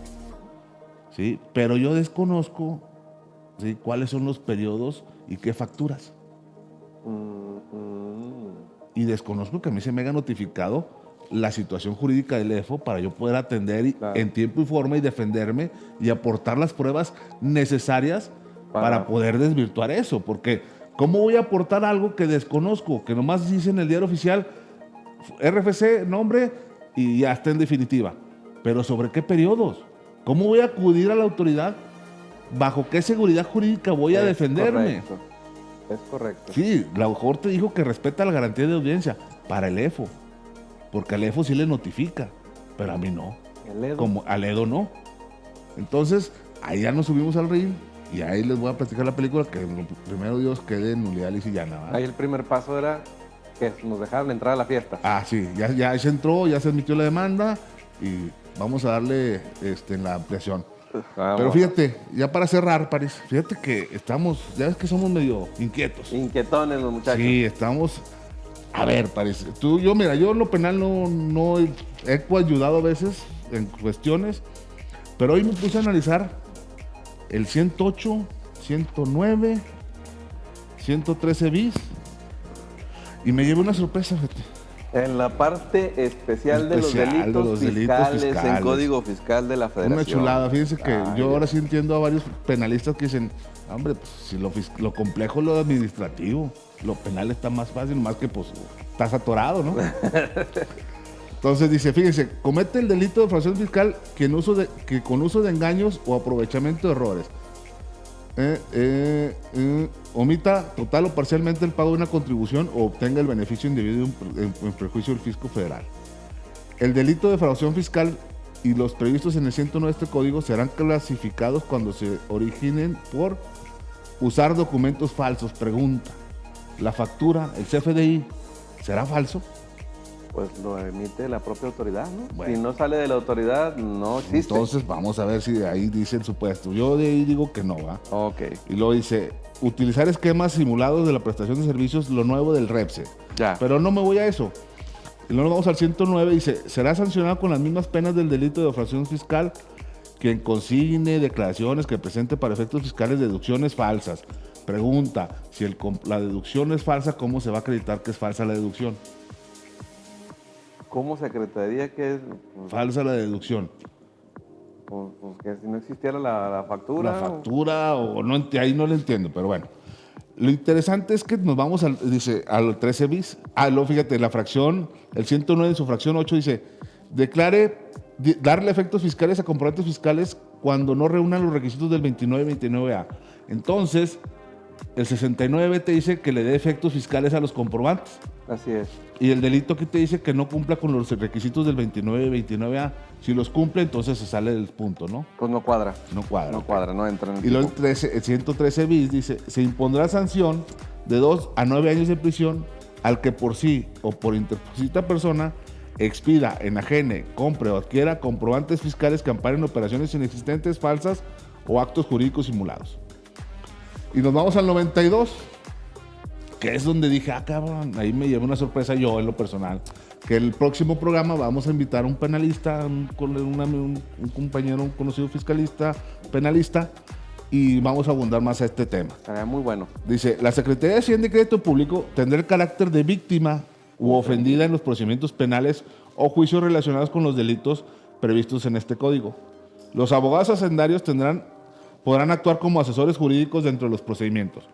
¿sí? Pero yo desconozco, ¿sí?, cuáles son los periodos y qué facturas. Y desconozco que a mí se me haya notificado la situación jurídica del EFO para yo poder atender en tiempo y forma y defenderme y aportar las pruebas necesarias para poder desvirtuar eso, porque ¿cómo voy a aportar algo que desconozco, que nomás dice en el diario oficial RFC, nombre y ya está en definitiva? Pero ¿sobre qué periodos? ¿Cómo voy a acudir a la autoridad? ¿Bajo qué seguridad jurídica voy a defenderme? Es correcto. Sí, la Corte dijo que respeta la garantía de audiencia para el EFO, porque al EFO sí le notifica, pero a mí no. Como al EDO no. Entonces, ahí ya nos subimos al ring. Y ahí les voy a platicar la película, que primero Dios quede en nulidad lisa y llana, ¿verdad? Ahí el primer paso era que nos dejaran entrar a la fiesta. Ah, sí, ya se entró, ya se admitió la demanda y vamos a darle en la ampliación. Pero fíjate, ya para cerrar, París, fíjate que ya ves que somos medio inquietos. Inquietones los muchachos. Sí, estamos. A ver, París, yo en lo penal no he coayudado a veces en cuestiones, pero hoy me puse a analizar el 108, 109, 113 bis y me llevé una sorpresa, fíjate. En la parte especial de los Especial delitos fiscales, en fiscales. Código Fiscal de la Federación. Una chulada. Fíjense que Ay, yo ahora sí entiendo a varios penalistas que dicen, hombre, pues si lo complejo es lo administrativo, lo penal está más fácil, más que pues estás atorado, ¿no? Entonces dice, fíjense, comete el delito de defraudación fiscal que con uso de engaños o aprovechamiento de errores omita total o parcialmente el pago de una contribución o obtenga el beneficio indebido en perjuicio del fisco federal. El delito de defraudación fiscal y los previstos en el 109 de este código serán clasificados cuando se originen por usar documentos falsos. Pregunta, ¿la factura, el CFDI, será falso? Pues lo emite la propia autoridad, ¿no? Bueno. Si no sale de la autoridad, no existe. Entonces vamos a ver si de ahí dice el supuesto. Yo de ahí digo que no, ¿va? Ok, Y luego dice, utilizar esquemas simulados de la prestación de servicios, lo nuevo del REPSE. ya. Pero no me voy a eso. Y luego nos vamos al 109, dice, será sancionado con las mismas penas del delito de defraudación fiscal quien consigne declaraciones que presente para efectos fiscales deducciones falsas. Pregunta, si la deducción es falsa, ¿cómo se va a acreditar que es falsa la deducción? ¿Cómo se acreditaría que es? Falsa la deducción. Pues que si no existiera la factura. La factura, o no, ahí no lo entiendo, pero bueno. Lo interesante es que nos vamos al 13 bis. Luego fíjate, la fracción, el 109 en su fracción 8 dice, darle efectos fiscales a comprobantes fiscales cuando no reúnan los requisitos del 29 y 29A. Entonces, el 69 te dice que le dé efectos fiscales a los comprobantes. Así es. Y el delito aquí te dice que no cumpla con los requisitos del 29 y 29A. Si los cumple, entonces se sale del punto, ¿no? Pues no cuadra. No cuadra. No cuadra, no entra en el Y luego tipo. el 113 bis dice, se impondrá sanción de 2 a 9 años de prisión al que por sí o por interposita persona expida, enajene, compre o adquiera comprobantes fiscales que amparen operaciones inexistentes, falsas o actos jurídicos simulados. Y nos vamos al 92, que es donde dije, cabrón, ahí me llevé una sorpresa yo en lo personal, que el próximo programa vamos a invitar a un penalista, un compañero, un conocido fiscalista, penalista, y vamos a abundar más a este tema. Sería muy bueno. Dice, la Secretaría de Hacienda y Crédito Público tendrá el carácter de víctima u ofendida en los procedimientos penales o juicios relacionados con los delitos previstos en este código. Los abogados hacendarios podrán actuar como asesores jurídicos dentro de los procedimientos.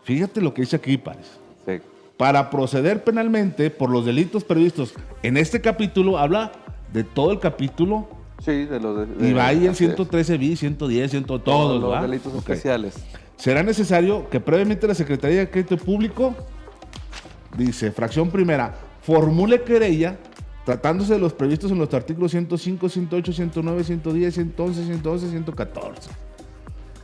Fíjate lo que dice aquí, Pares. Sí. Para proceder penalmente por los delitos previstos en este capítulo, habla de todo el capítulo. Sí, de los Y va ahí el así es. 113 bis, 110, todos, los ¿va? delitos Ok. especiales. Será necesario que previamente la Secretaría de Crédito Público, dice, fracción primera, formule querella tratándose de los previstos en los artículos 105, 108, 109, 110, 111, 112, 114.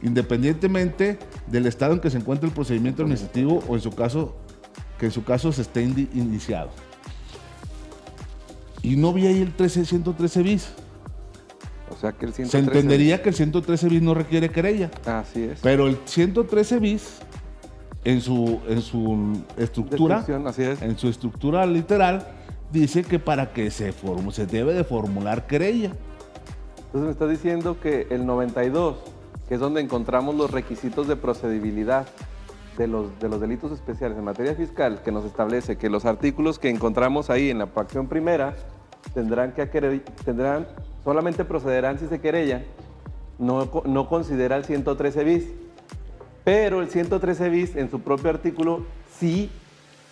Independientemente del estado en que se encuentre el procedimiento administrativo o en su caso, que en su caso se esté iniciado. Y no vi ahí el 113 bis. O sea que el Se 113... entendería que el 113 bis no requiere querella. Así es. Pero el 113 bis, en su estructura, Descripción, así es. en su estructura literal, dice que para que se debe de formular querella. Entonces me estás diciendo que el 92, que es donde encontramos los requisitos de procedibilidad de los delitos especiales en materia fiscal, que nos establece que los artículos que encontramos ahí en la fracción primera solamente procederán si se querellan, no considera el 113 bis. Pero el 113 bis en su propio artículo sí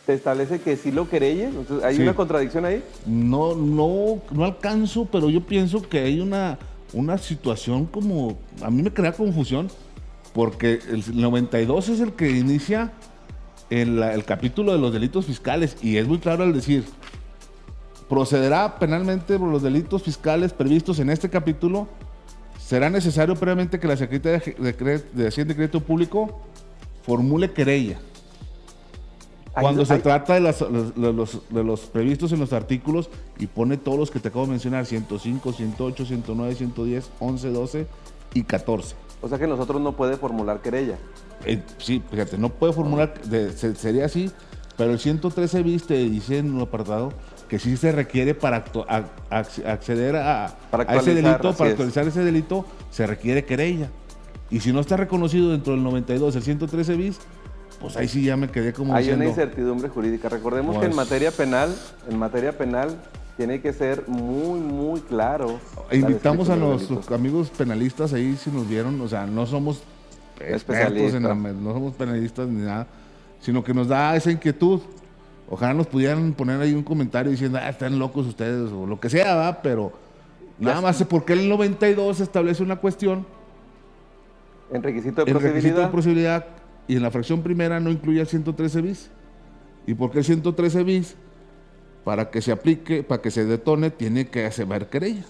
te establece que sí lo querellen. Entonces, ¿hay Sí. una contradicción ahí? No alcanzo, pero yo pienso que hay una situación como, a mí me crea confusión, porque el 92 es el que inicia el capítulo de los delitos fiscales, y es muy claro al decir, procederá penalmente por los delitos fiscales previstos en este capítulo, será necesario previamente que la Secretaría de Hacienda y Crédito Público formule querella. Cuando se trata de los previstos en los artículos y pone todos los que te acabo de mencionar, 105, 108, 109, 110, 11, 12 y 14. O sea que nosotros no puede formular querella. Sí, fíjate, no puede formular, sería así, pero el 113 bis te dice en un apartado que sí se requiere para acceder a ese delito, para actualizar ese delito, se requiere querella. Y si no está reconocido dentro del 92, el 113 bis, pues ahí sí ya me quedé como Hay una diciendo, incertidumbre jurídica. Recordemos que Pues- en materia penal tiene que ser muy, muy claro. la invitamos a descripción de los nuestros delitos. amigos penalistas ahí si nos vieron, o sea, no somos expertos no somos penalistas ni nada, sino que nos da esa inquietud. Ojalá nos pudieran poner ahí un comentario diciendo, están locos ustedes o lo que sea, ¿va? Pero nada más sé por qué el 92 establece una cuestión, En requisito de el requisito de procedibilidad. posibilidad y en la fracción primera no incluye el 113 bis. ¿Y por qué el 113 bis? Para que se aplique, para que se detone, tiene que hacer querella.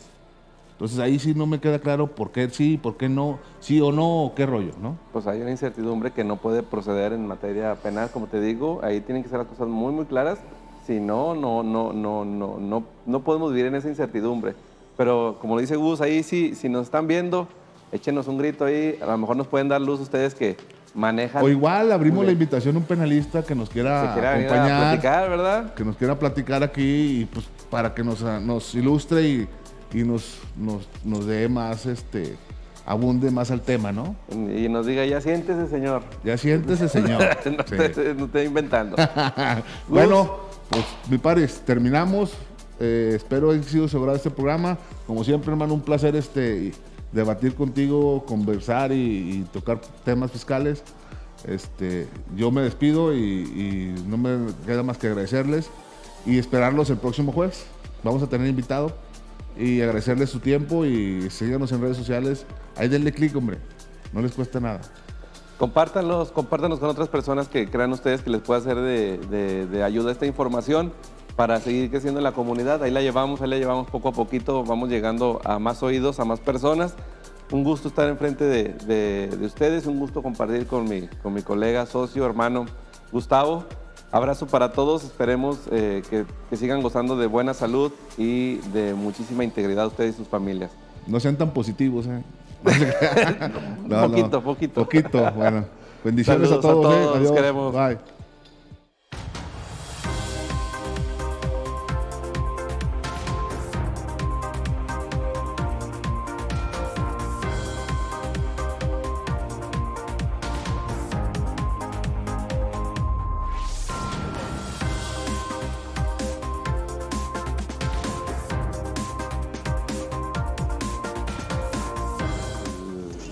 Entonces ahí sí no me queda claro por qué sí, por qué no, sí o no, o qué rollo, ¿no? Pues hay una incertidumbre que no puede proceder en materia penal, como te digo, ahí tienen que ser las cosas muy, muy claras. Si no, no podemos vivir en esa incertidumbre. Pero como lo dice Gus, ahí sí, si nos están viendo, échenos un grito ahí, a lo mejor nos pueden dar luz ustedes que manejan. O igual abrimos Muy la bien. invitación a un penalista que nos quiera Se quiera venir a acompañar, platicar, ¿verdad? que nos quiera platicar aquí y pues para que nos ilustre y nos dé más, abunde más al tema, ¿no? Y nos diga, ya siéntese, señor. Ya siéntese, señor. No Sí. no esté inventando. Bueno, pues mi pares, terminamos. Espero haya sido seguro este programa. Como siempre, hermano, un placer debatir contigo, conversar y tocar temas fiscales. Yo me despido y no me queda más que agradecerles y esperarlos el próximo jueves. Vamos a tener invitado y agradecerles su tiempo y síganos en redes sociales. Ahí denle clic, hombre. No les cuesta nada. Compártanos con otras personas que crean ustedes que les pueda ser de ayuda esta información para seguir creciendo en la comunidad. Ahí la llevamos poco a poquito, vamos llegando a más oídos, a más personas. Un gusto estar enfrente de ustedes, un gusto compartir con mi colega, socio, hermano Gustavo. Abrazo para todos, esperemos que sigan gozando de buena salud y de muchísima integridad ustedes y sus familias. No sean tan positivos, ¿eh? Poquito. Bueno. Bendiciones Saludos a todos, a todos, Adiós. los queremos. Bye.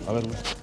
A ver, güey.